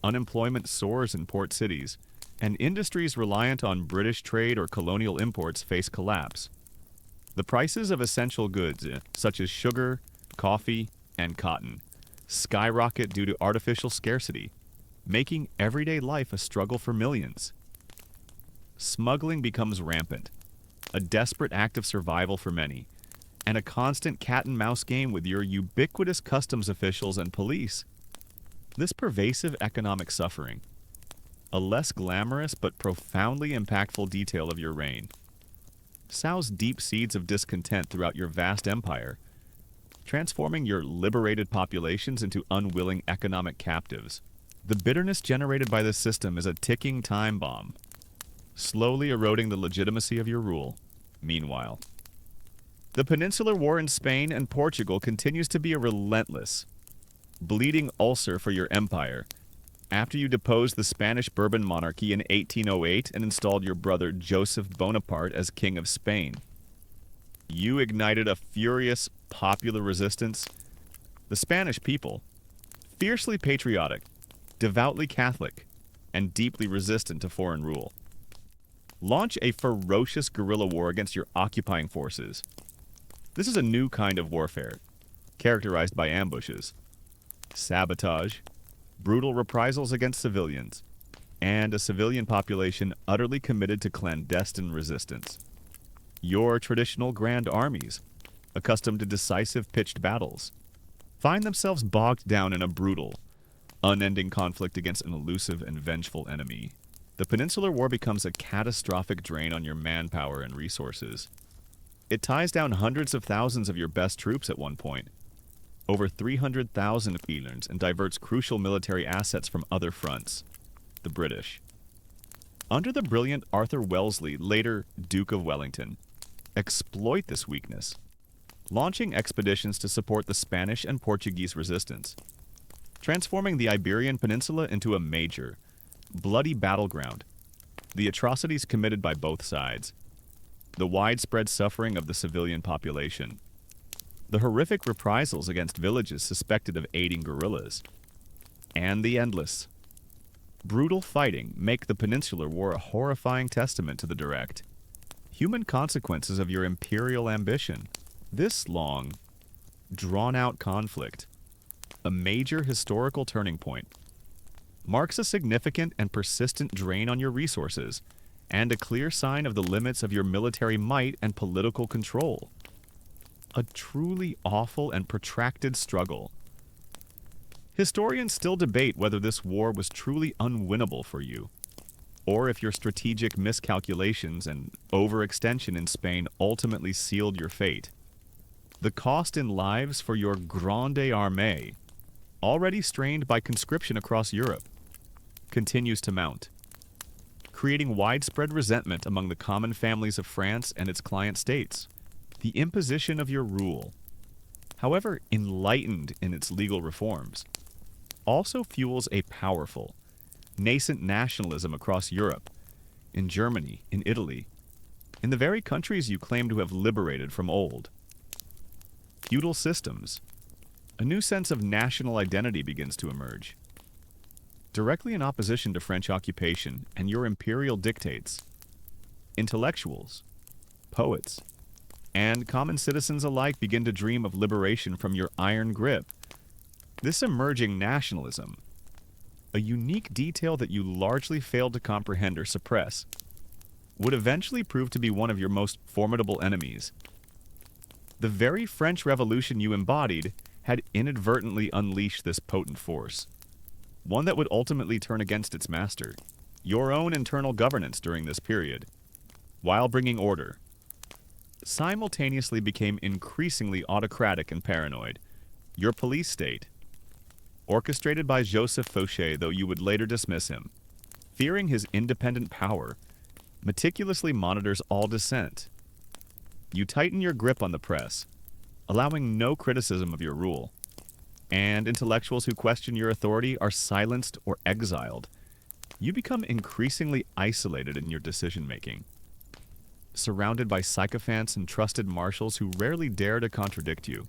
unemployment soars in port cities, and industries reliant on British trade or colonial imports face collapse. The prices of essential goods, such as sugar, coffee, and cotton, skyrocket due to artificial scarcity, making everyday life a struggle for millions. Smuggling becomes rampant, a desperate act of survival for many, and a constant cat-and-mouse game with your ubiquitous customs officials and police. This pervasive economic suffering, a less glamorous but profoundly impactful detail of your reign, sows deep seeds of discontent throughout your vast empire, transforming your liberated populations into unwilling economic captives. The bitterness generated by this system is a ticking time bomb, slowly eroding the legitimacy of your rule. Meanwhile, the Peninsular War in Spain and Portugal continues to be a relentless, bleeding ulcer for your empire. After you deposed the Spanish Bourbon monarchy in 1808 and installed your brother Joseph Bonaparte as King of Spain, you ignited a furious popular resistance. The Spanish people, fiercely patriotic, devoutly Catholic, and deeply resistant to foreign rule, launch a ferocious guerrilla war against your occupying forces. This is a new kind of warfare, characterized by ambushes, sabotage, brutal reprisals against civilians, and a civilian population utterly committed to clandestine resistance. Your traditional grand armies, accustomed to decisive pitched battles, find themselves bogged down in a brutal, unending conflict against an elusive and vengeful enemy. The Peninsular War becomes a catastrophic drain on your manpower and resources. It ties down hundreds of thousands of your best troops at one point, over 300,000 Feelers, and diverts crucial military assets from other fronts, the British. Under the brilliant Arthur Wellesley, later Duke of Wellington, exploit this weakness, launching expeditions to support the Spanish and Portuguese resistance, transforming the Iberian Peninsula into a major, bloody battleground. The atrocities committed by both sides, the widespread suffering of the civilian population, the horrific reprisals against villages suspected of aiding guerrillas, and the endless, brutal fighting make the Peninsular War a horrifying testament to the direct, human consequences of your imperial ambition. This long, drawn-out conflict, a major historical turning point, marks a significant and persistent drain on your resources and a clear sign of the limits of your military might and political control. A truly awful and protracted struggle. Historians still debate whether this war was truly unwinnable for you. or if your strategic miscalculations and overextension in Spain ultimately sealed your fate. The cost in lives for your Grande Armée, already strained by conscription across Europe, continues to mount, creating widespread resentment among the common families of France and its client states. The imposition of your rule, however enlightened in its legal reforms, also fuels a powerful, nascent nationalism across Europe, in Germany, in Italy, in the very countries you claim to have liberated from old feudal systems. A new sense of national identity begins to emerge. Directly in opposition to French occupation and your imperial dictates, intellectuals, poets, and common citizens alike begin to dream of liberation from your iron grip. This emerging nationalism, a unique detail that you largely failed to comprehend or suppress, would eventually prove to be one of your most formidable enemies. The very French Revolution you embodied had inadvertently unleashed this potent force, one that would ultimately turn against its master, your own internal governance during this period, while bringing order, simultaneously became increasingly autocratic and paranoid. Your police state, orchestrated by Joseph Fouché, though you would later dismiss him, fearing his independent power, meticulously monitors all dissent. You tighten your grip on the press, allowing no criticism of your rule, and intellectuals who question your authority are silenced or exiled. You become increasingly isolated in your decision-making, surrounded by sycophants and trusted marshals who rarely dare to contradict you.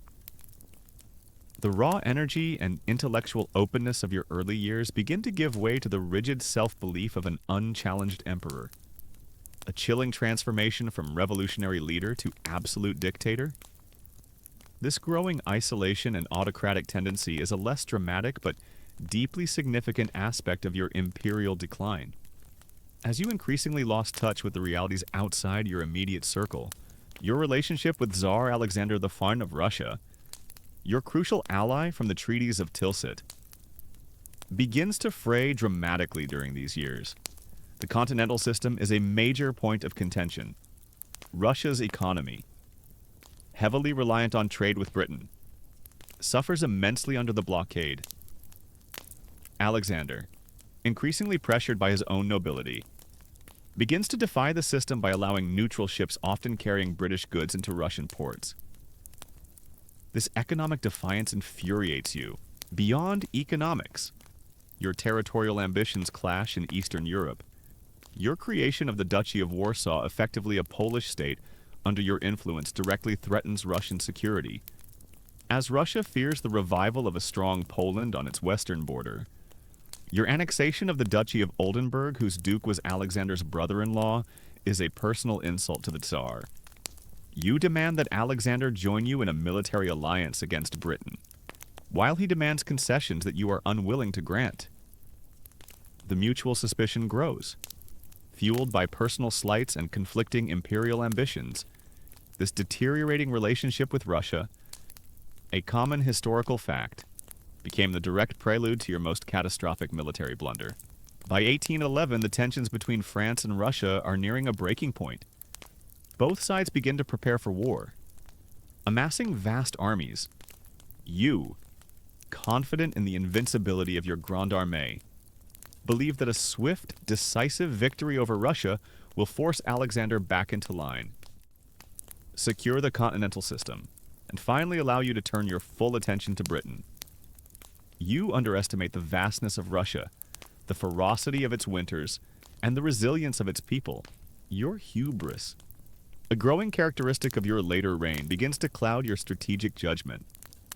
The raw energy and intellectual openness of your early years begin to give way to the rigid self-belief of an unchallenged emperor. A chilling transformation from revolutionary leader to absolute dictator. This growing isolation and autocratic tendency is a less dramatic but deeply significant aspect of your imperial decline. As you increasingly lost touch with the realities outside your immediate circle, your relationship with Tsar Alexander the Hun of Russia, your crucial ally from the treaties of Tilsit, begins to fray dramatically during these years. The continental system is a major point of contention. Russia's economy, heavily reliant on trade with Britain, suffers immensely under the blockade. Alexander, increasingly pressured by his own nobility, begins to defy the system by allowing neutral ships often carrying British goods into Russian ports. This economic defiance infuriates you. Beyond economics, your territorial ambitions clash in Eastern Europe. Your creation of the Duchy of Warsaw, effectively a Polish state under your influence, directly threatens Russian security. As Russia fears the revival of a strong Poland on its western border, your annexation of the Duchy of Oldenburg, whose duke was Alexander's brother-in-law, is a personal insult to the Tsar. You demand that Alexander join you in a military alliance against Britain, while he demands concessions that you are unwilling to grant. The mutual suspicion grows. Fueled by personal slights and conflicting imperial ambitions, this deteriorating relationship with Russia, a common historical fact, became the direct prelude to your most catastrophic military blunder. By 1811, the tensions between France and Russia are nearing a breaking point. Both sides begin to prepare for war, amassing vast armies. You, confident in the invincibility of your Grande Armée, believe that a swift, decisive victory over Russia will force Alexander back into line, secure the continental system, and finally allow you to turn your full attention to Britain. You underestimate the vastness of Russia, the ferocity of its winters, and the resilience of its people. Your hubris, a growing characteristic of your later reign, begins to cloud your strategic judgment.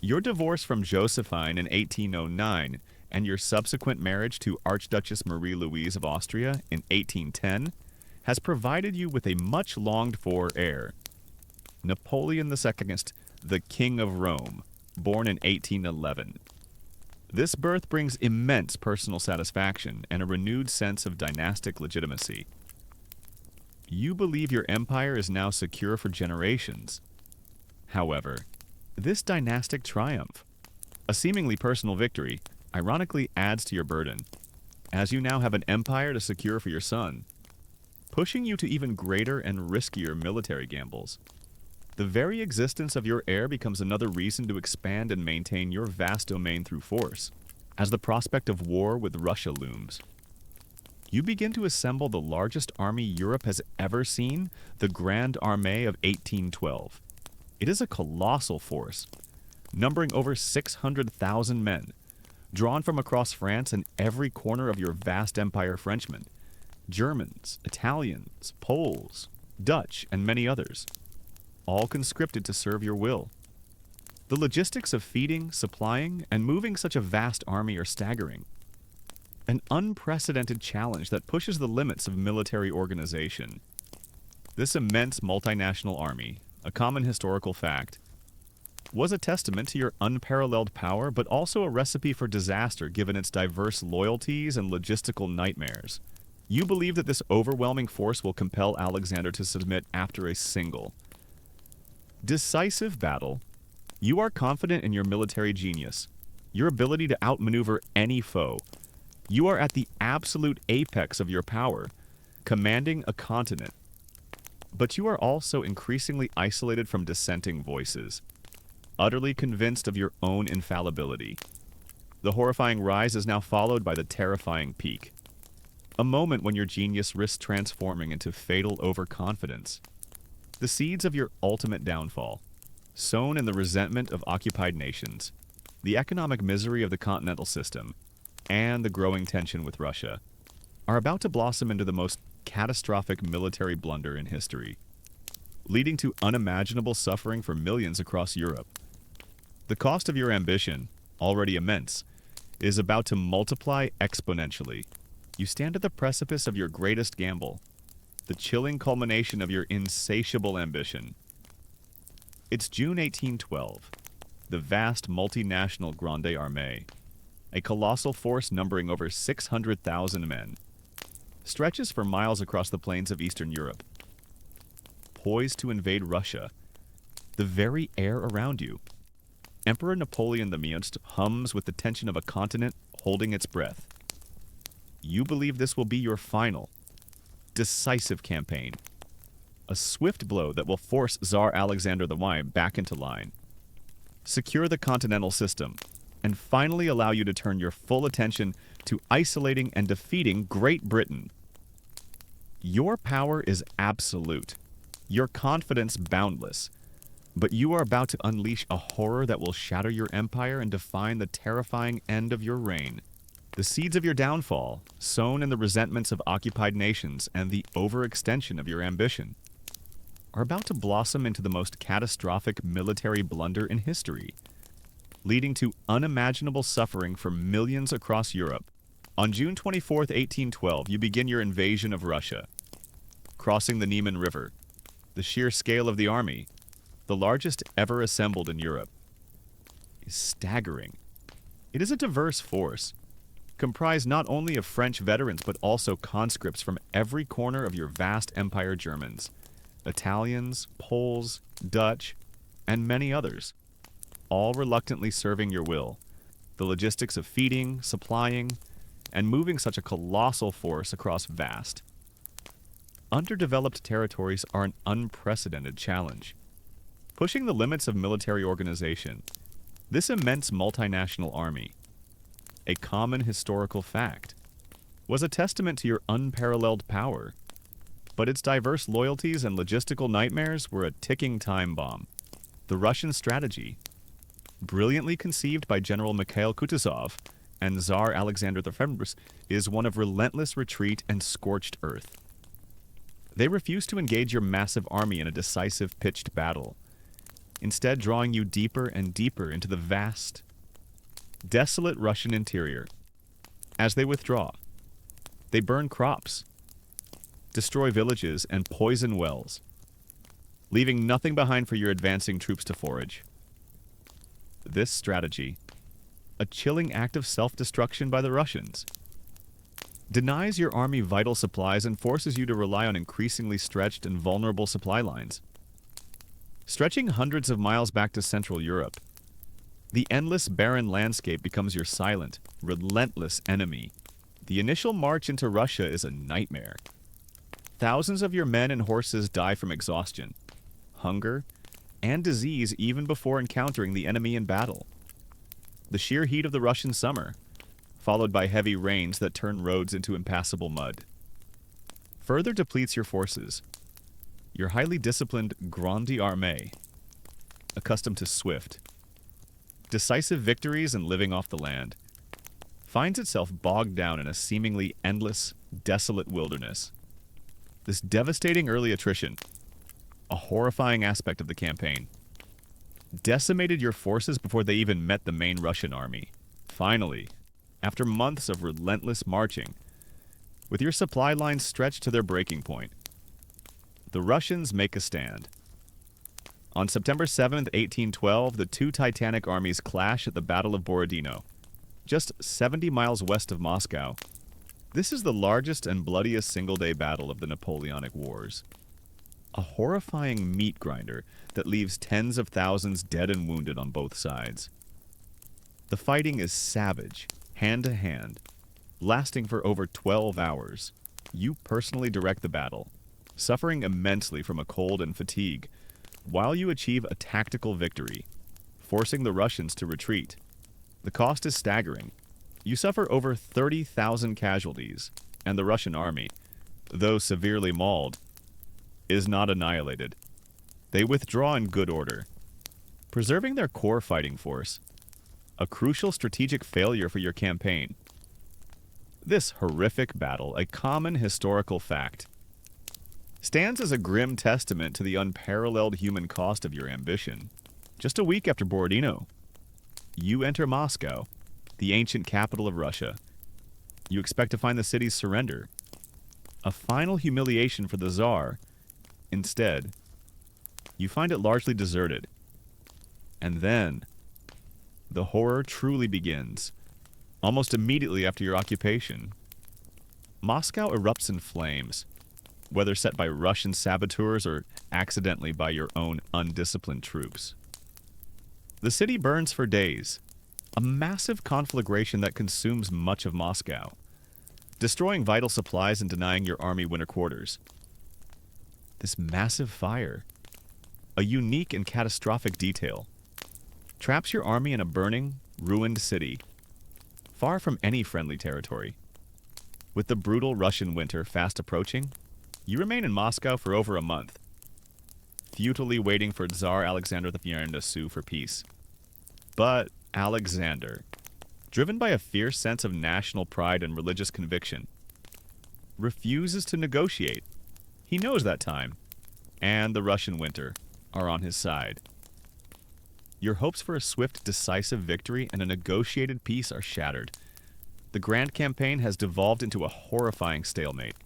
Your divorce from Josephine in 1809 and your subsequent marriage to Archduchess Marie-Louise of Austria in 1810 has provided you with a much longed-for heir, Napoleon II, the King of Rome, born in 1811. This birth brings immense personal satisfaction and a renewed sense of dynastic legitimacy. You believe your empire is now secure for generations. However, this dynastic triumph, a seemingly personal victory, ironically adds to your burden. as you now have an empire to secure for your son, pushing you to even greater and riskier military gambles. The very existence of your heir becomes another reason to expand and maintain your vast domain through force, as the prospect of war with Russia looms. You begin to assemble the largest army Europe has ever seen, the Grande Armée of 1812. It is a colossal force, numbering over 600,000 men, drawn from across France and every corner of your vast empire. Frenchmen, Germans, Italians, Poles, Dutch, and many others, all conscripted to serve your will. The logistics of feeding, supplying, and moving such a vast army are staggering. An unprecedented challenge that pushes the limits of military organization. This immense multinational army, a common historical fact, was a testament to your unparalleled power, but also a recipe for disaster given its diverse loyalties and logistical nightmares. You believe that this overwhelming force will compel Alexander to submit after a single, decisive battle. You are confident in your military genius, your ability to outmaneuver any foe. You are at the absolute apex of your power, commanding a continent. But you are also increasingly isolated from dissenting voices, utterly convinced of your own infallibility. The horrifying rise is now followed by the terrifying peak, a moment when your genius risks transforming into fatal overconfidence. The seeds of your ultimate downfall, sown in the resentment of occupied nations, the economic misery of the continental system, and the growing tension with Russia, are about to blossom into the most catastrophic military blunder in history, leading to unimaginable suffering for millions across Europe. The cost of your ambition, already immense, is about to multiply exponentially. You stand at the precipice of your greatest gamble, the chilling culmination of your insatiable ambition. It's June 1812. The vast multinational Grande Armée, a colossal force numbering over 600,000 men, stretches for miles across the plains of Eastern Europe, poised to invade Russia, the very air around you. Emperor Napoleon I hums with the tension of a continent holding its breath. You believe this will be your final, decisive campaign, a swift blow that will force Tsar Alexander I back into line, secure the continental system, and finally allow you to turn your full attention to isolating and defeating Great Britain. Your power is absolute, your confidence boundless, but you are about to unleash a horror that will shatter your empire and define the terrifying end of your reign. The seeds of your downfall, sown in the resentments of occupied nations and the overextension of your ambition, are about to blossom into the most catastrophic military blunder in history, leading to unimaginable suffering for millions across Europe. On June 24, 1812, you begin your invasion of Russia. Crossing the Niemen River, the sheer scale of the army, the largest ever assembled in Europe, is staggering. It is a diverse force, comprised not only of French veterans but also conscripts from every corner of your vast empire. Germans, Italians, Poles, Dutch, and many others, all reluctantly serving your will. The logistics of feeding, supplying, and moving such a colossal force across vast, underdeveloped territories are an unprecedented challenge. Pushing the limits of military organization, this immense multinational army, a common historical fact, was a testament to your unparalleled power, but its diverse loyalties and logistical nightmares were a ticking time bomb. The Russian strategy, brilliantly conceived by General Mikhail Kutuzov and Tsar Alexander I, is one of relentless retreat and scorched earth. They refuse to engage your massive army in a decisive pitched battle, instead drawing you deeper and deeper into the vast, desolate Russian interior. As they withdraw, they burn crops, destroy villages, and poison wells, leaving nothing behind for your advancing troops to forage. This strategy, a chilling act of self-destruction by the Russians, denies your army vital supplies and forces you to rely on increasingly stretched and vulnerable supply lines. Stretching hundreds of miles back to Central Europe, the endless barren landscape becomes your silent, relentless enemy. The initial march into Russia is a nightmare. Thousands of your men and horses die from exhaustion, hunger, and disease even before encountering the enemy in battle. The sheer heat of the Russian summer, followed by heavy rains that turn roads into impassable mud, further depletes your forces. Your highly disciplined Grande Armée, accustomed to swift, decisive victories and living off the land, finds itself bogged down in a seemingly endless, desolate wilderness. This devastating early attrition, a horrifying aspect of the campaign, decimated your forces before they even met the main Russian army. Finally, after months of relentless marching, with your supply lines stretched to their breaking point, the Russians make a stand. On September 7th, 1812, the two titanic armies clash at the Battle of Borodino, just 70 miles west of Moscow. This is the largest and bloodiest single-day battle of the Napoleonic Wars. A horrifying meat grinder that leaves tens of thousands dead and wounded on both sides. The fighting is savage, hand-to-hand, lasting for over 12 hours. You personally direct the battle, suffering immensely from a cold and fatigue, while you achieve a tactical victory, forcing the Russians to retreat. The cost is staggering. You suffer over 30,000 casualties, and the Russian army, though severely mauled, is not annihilated. They withdraw in good order, preserving their core fighting force, a crucial strategic failure for your campaign. This horrific battle, a common historical fact, stands as a grim testament to the unparalleled human cost of your ambition. Just a week after Borodino, you enter Moscow, the ancient capital of Russia. You expect to find the city's surrender, a final humiliation for the Tsar. Instead, you find it largely deserted. And then, the horror truly begins. Almost immediately after your occupation, Moscow erupts in flames, whether set by Russian saboteurs or accidentally by your own undisciplined troops. The city burns for days, a massive conflagration that consumes much of Moscow, destroying vital supplies and denying your army winter quarters. This massive fire, a unique and catastrophic detail, traps your army in a burning, ruined city, far from any friendly territory. With the brutal Russian winter fast approaching, you remain in Moscow for over a month, futilely waiting for Tsar Alexander I to sue for peace. But Alexander, driven by a fierce sense of national pride and religious conviction, refuses to negotiate. He knows that time, and the Russian winter, are on his side. Your hopes for a swift, decisive victory and a negotiated peace are shattered. The grand campaign has devolved into a horrifying stalemate,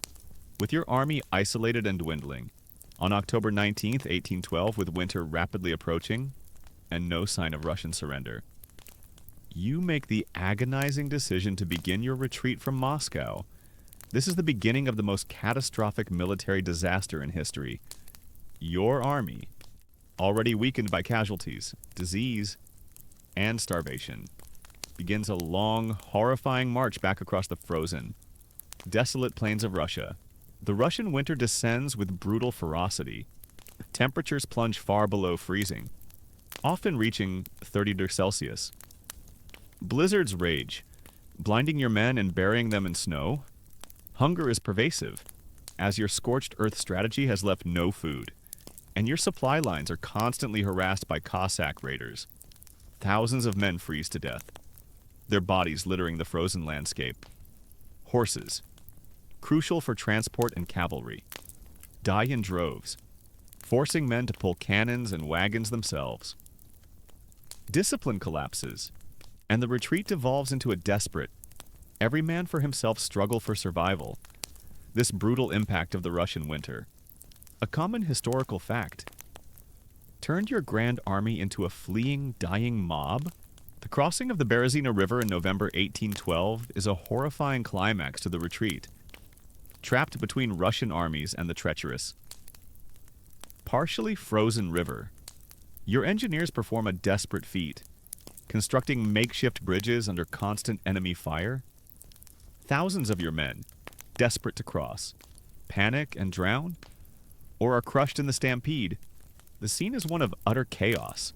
with your army isolated and dwindling. On October 19th, 1812, with winter rapidly approaching and no sign of Russian surrender, you make the agonizing decision to begin your retreat from Moscow. This is the beginning of the most catastrophic military disaster in history. Your army, already weakened by casualties, disease, and starvation, begins a long, horrifying march back across the frozen, desolate plains of Russia. The Russian winter descends with brutal ferocity. Temperatures plunge far below freezing, often reaching 30 degrees Celsius. Blizzards rage, blinding your men and burying them in snow. Hunger is pervasive, as your scorched earth strategy has left no food, and your supply lines are constantly harassed by Cossack raiders. Thousands of men freeze to death, their bodies littering the frozen landscape. Horses, crucial for transport and cavalry, die in droves, forcing men to pull cannons and wagons themselves. Discipline collapses, and the retreat devolves into a desperate, every man for himself struggle for survival. This brutal impact of the Russian winter, a common historical fact, turned your grand army into a fleeing, dying mob. The crossing of the Berezina River in November 1812 is a horrifying climax to the retreat, trapped between Russian armies and the treacherous, partially frozen river. Your engineers perform a desperate feat, constructing makeshift bridges under constant enemy fire. Thousands of your men, desperate to cross, panic and drown, or are crushed in the stampede. The scene is one of utter chaos,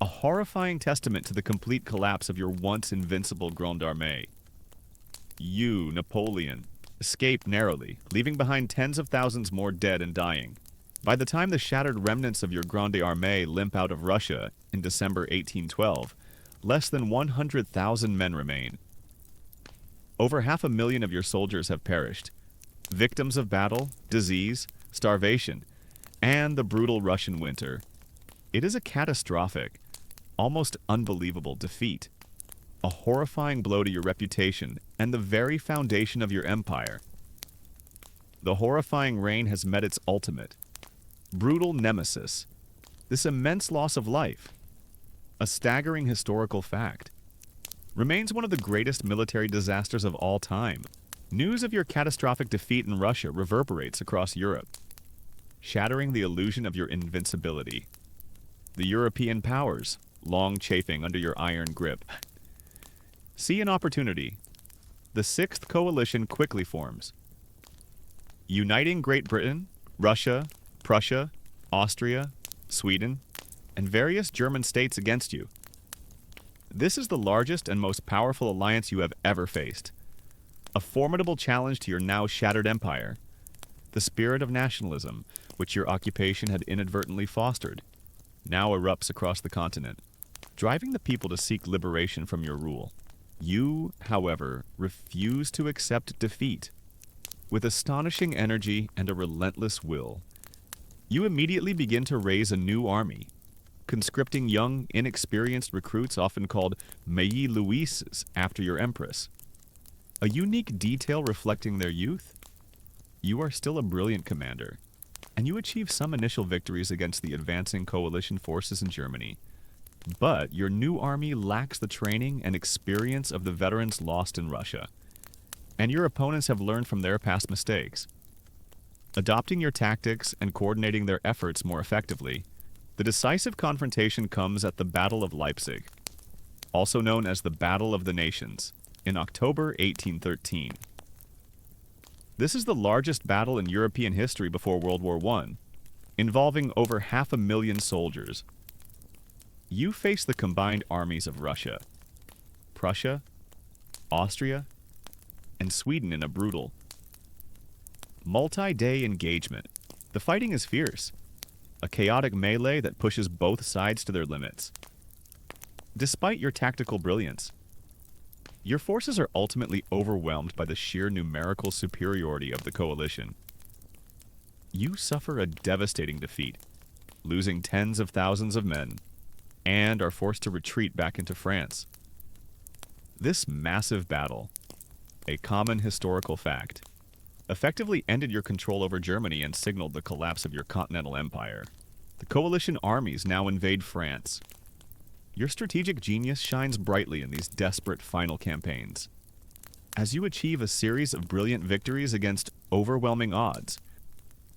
a horrifying testament to the complete collapse of your once invincible Grande Armée. You, Napoleon, escape narrowly, leaving behind tens of thousands more dead and dying. By the time the shattered remnants of your Grande Armée limp out of Russia in December 1812, less than 100,000 men remain. Over 500,000 of your soldiers have perished, victims of battle, disease, starvation, and the brutal Russian winter. It is a catastrophic, almost unbelievable defeat, a horrifying blow to your reputation and the very foundation of your empire. The horrifying reign has met its ultimate, brutal nemesis, this immense loss of life, a staggering historical fact, remains one of the greatest military disasters of all time. News of your catastrophic defeat in Russia reverberates across Europe, shattering the illusion of your invincibility. The European powers, long chafing under your iron grip, see an opportunity. The Sixth Coalition quickly forms, uniting Great Britain, Russia, Prussia, Austria, Sweden, and various German states against you. This is the largest and most powerful alliance you have ever faced, a formidable challenge to your now shattered empire. The spirit of nationalism, which your occupation had inadvertently fostered, now erupts across the continent, driving the people to seek liberation from your rule. You, however, refuse to accept defeat. With astonishing energy and a relentless will, you immediately begin to raise a new army, conscripting young, inexperienced recruits often called Mailly Louises after your empress. A unique detail reflecting their youth? You are still a brilliant commander, and you achieve some initial victories against the advancing coalition forces in Germany. But your new army lacks the training and experience of the veterans lost in Russia, and your opponents have learned from their past mistakes. Adopting your tactics and coordinating their efforts more effectively, the decisive confrontation comes at the Battle of Leipzig, also known as the Battle of the Nations, in October 1813. This is the largest battle in European history before World War I, involving over 500,000 soldiers. You face the combined armies of Russia, Prussia, Austria, and Sweden in a brutal, multi-day engagement. The fighting is fierce, a chaotic melee that pushes both sides to their limits. Despite your tactical brilliance, your forces are ultimately overwhelmed by the sheer numerical superiority of the coalition. You suffer a devastating defeat, losing tens of thousands of men, and are forced to retreat back into France. This massive battle, a common historical fact, effectively ended your control over Germany and signaled the collapse of your continental empire. The coalition armies now invade France. Your strategic genius shines brightly in these desperate final campaigns, as you achieve a series of brilliant victories against overwhelming odds,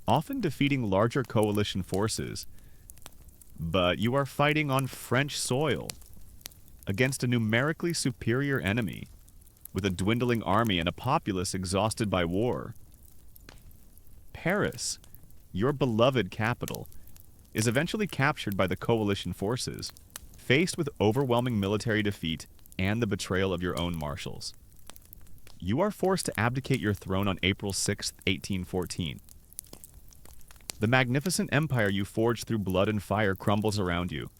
often defeating larger coalition forces. But you are fighting on French soil, against a numerically superior enemy, with a dwindling army and a populace exhausted by war. Paris, your beloved capital, is eventually captured by the coalition forces, faced with overwhelming military defeat and the betrayal of your own marshals. You are forced to abdicate your throne on April 6, 1814. The magnificent empire you forged through blood and fire crumbles around you.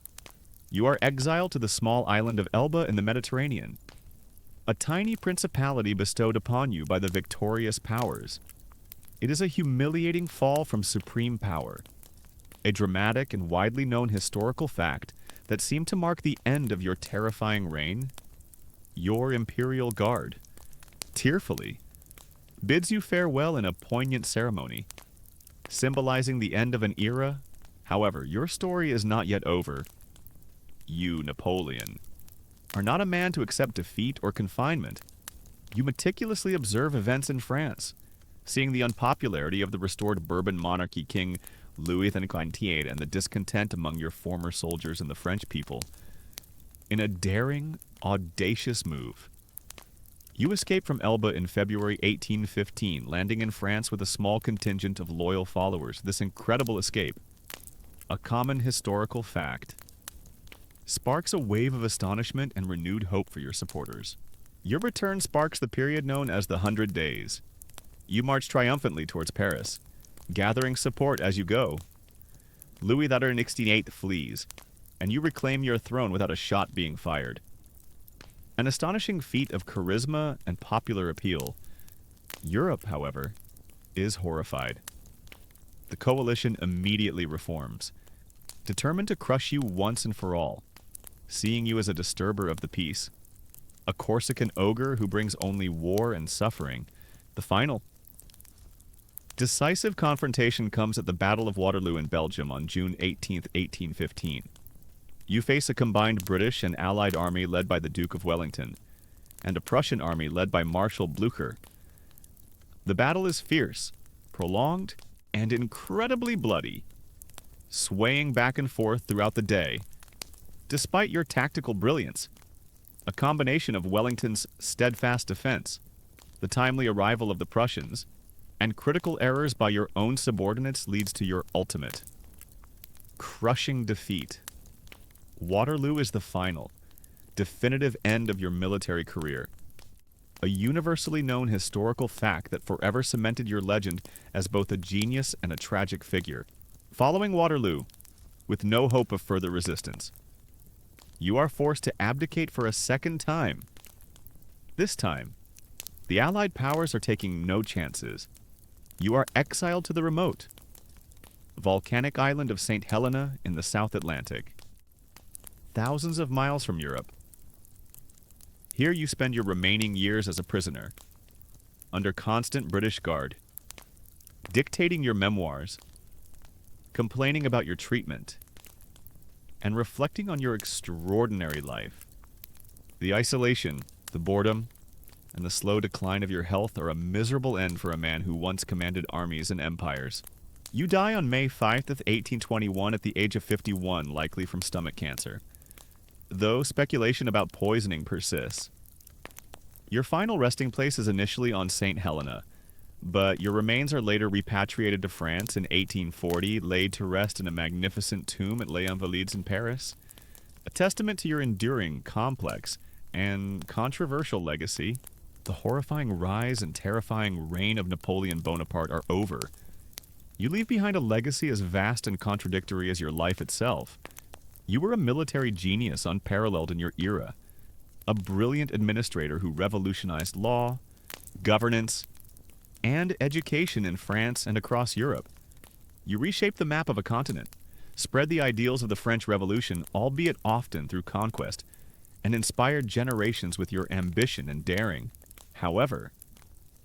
You are exiled to the small island of Elba in the Mediterranean, a tiny principality bestowed upon you by the victorious powers. It is a humiliating fall from supreme power, a dramatic and widely known historical fact that seemed to mark the end of your terrifying reign. Your imperial guard, tearfully, bids you farewell in a poignant ceremony, symbolizing the end of an era. However, your story is not yet over. You, Napoleon, are not a man to accept defeat or confinement. You meticulously observe events in France, seeing the unpopularity of the restored Bourbon monarchy King Louis XVIII and the discontent among your former soldiers and the French people. In a daring, audacious move, You escape from Elba in February 1815, landing in France with a small contingent of loyal followers. This incredible escape, a common historical fact, sparks a wave of astonishment and renewed hope for your supporters. Your return sparks the period known as the 100 Days. You march triumphantly towards Paris, gathering support as you go. Louis XVIII flees, and you reclaim your throne without a shot being fired. An astonishing feat of charisma and popular appeal. Europe, however, is horrified. The coalition immediately reforms, determined to crush you once and for all, seeing you as a disturber of the peace. A Corsican ogre who brings only war and suffering. The final decisive confrontation comes at the Battle of Waterloo in Belgium on June 18, 1815. You face a combined British and Allied army led by the Duke of Wellington, and a Prussian army led by Marshal Blucher. The battle is fierce, prolonged, and incredibly bloody, swaying back and forth throughout the day. Despite your tactical brilliance, a combination of Wellington's steadfast defense, the timely arrival of the Prussians, and critical errors by your own subordinates leads to your ultimate, crushing defeat. Waterloo is the final, definitive end of your military career. A universally known historical fact that forever cemented your legend as both a genius and a tragic figure. Following Waterloo, with no hope of further resistance, you are forced to abdicate for a second time. This time, the Allied powers are taking no chances. You are exiled to the remote, volcanic island of St. Helena in the South Atlantic, thousands of miles from Europe. Here you spend your remaining years as a prisoner, under constant British guard, dictating your memoirs, complaining about your treatment, and reflecting on your extraordinary life. The isolation, the boredom, and the slow decline of your health are a miserable end for a man who once commanded armies and empires. You die on May 5th, 1821 at the age of 51, likely from stomach cancer, though speculation about poisoning persists. Your final resting place is initially on St. Helena, but your remains are later repatriated to France in 1840, laid to rest in a magnificent tomb at Les Invalides in Paris. A testament to your enduring, complex, and controversial legacy, the horrifying rise and terrifying reign of Napoleon Bonaparte are over. You leave behind a legacy as vast and contradictory as your life itself. You were a military genius unparalleled in your era, a brilliant administrator who revolutionized law, governance, and education in France and across Europe. You reshaped the map of a continent, spread the ideals of the French Revolution, albeit often through conquest, and inspired generations with your ambition and daring. However,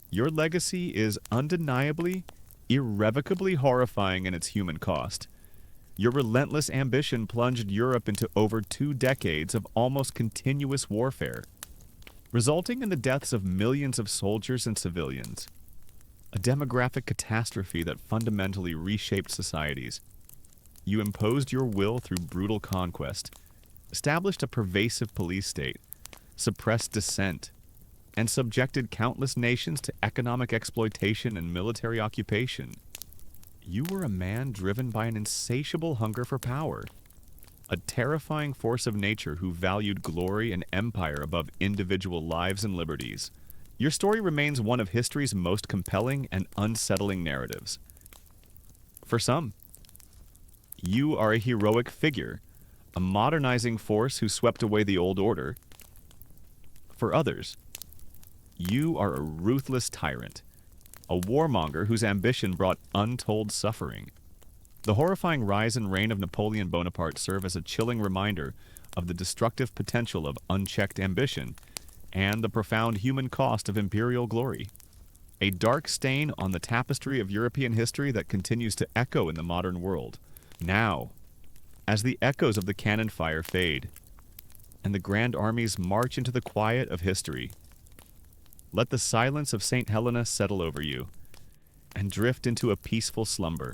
your legacy is undeniably, irrevocably horrifying in its human cost. Your relentless ambition plunged Europe into over 2 decades of almost continuous warfare, resulting in the deaths of millions of soldiers and civilians. A demographic catastrophe that fundamentally reshaped societies. You imposed your will through brutal conquest, established a pervasive police state, suppressed dissent, and subjected countless nations to economic exploitation and military occupation. You were a man driven by an insatiable hunger for power, a terrifying force of nature who valued glory and empire above individual lives and liberties. Your story remains one of history's most compelling and unsettling narratives. For some, you are a heroic figure, a modernizing force who swept away the old order. For others, you are a ruthless tyrant, a warmonger whose ambition brought untold suffering. The horrifying rise and reign of Napoleon Bonaparte serve as a chilling reminder of the destructive potential of unchecked ambition and the profound human cost of imperial glory. A dark stain on the tapestry of European history that continues to echo in the modern world. Now, as the echoes of the cannon fire fade, and the grand armies march into the quiet of history, let the silence of St. Helena settle over you, and drift into a peaceful slumber.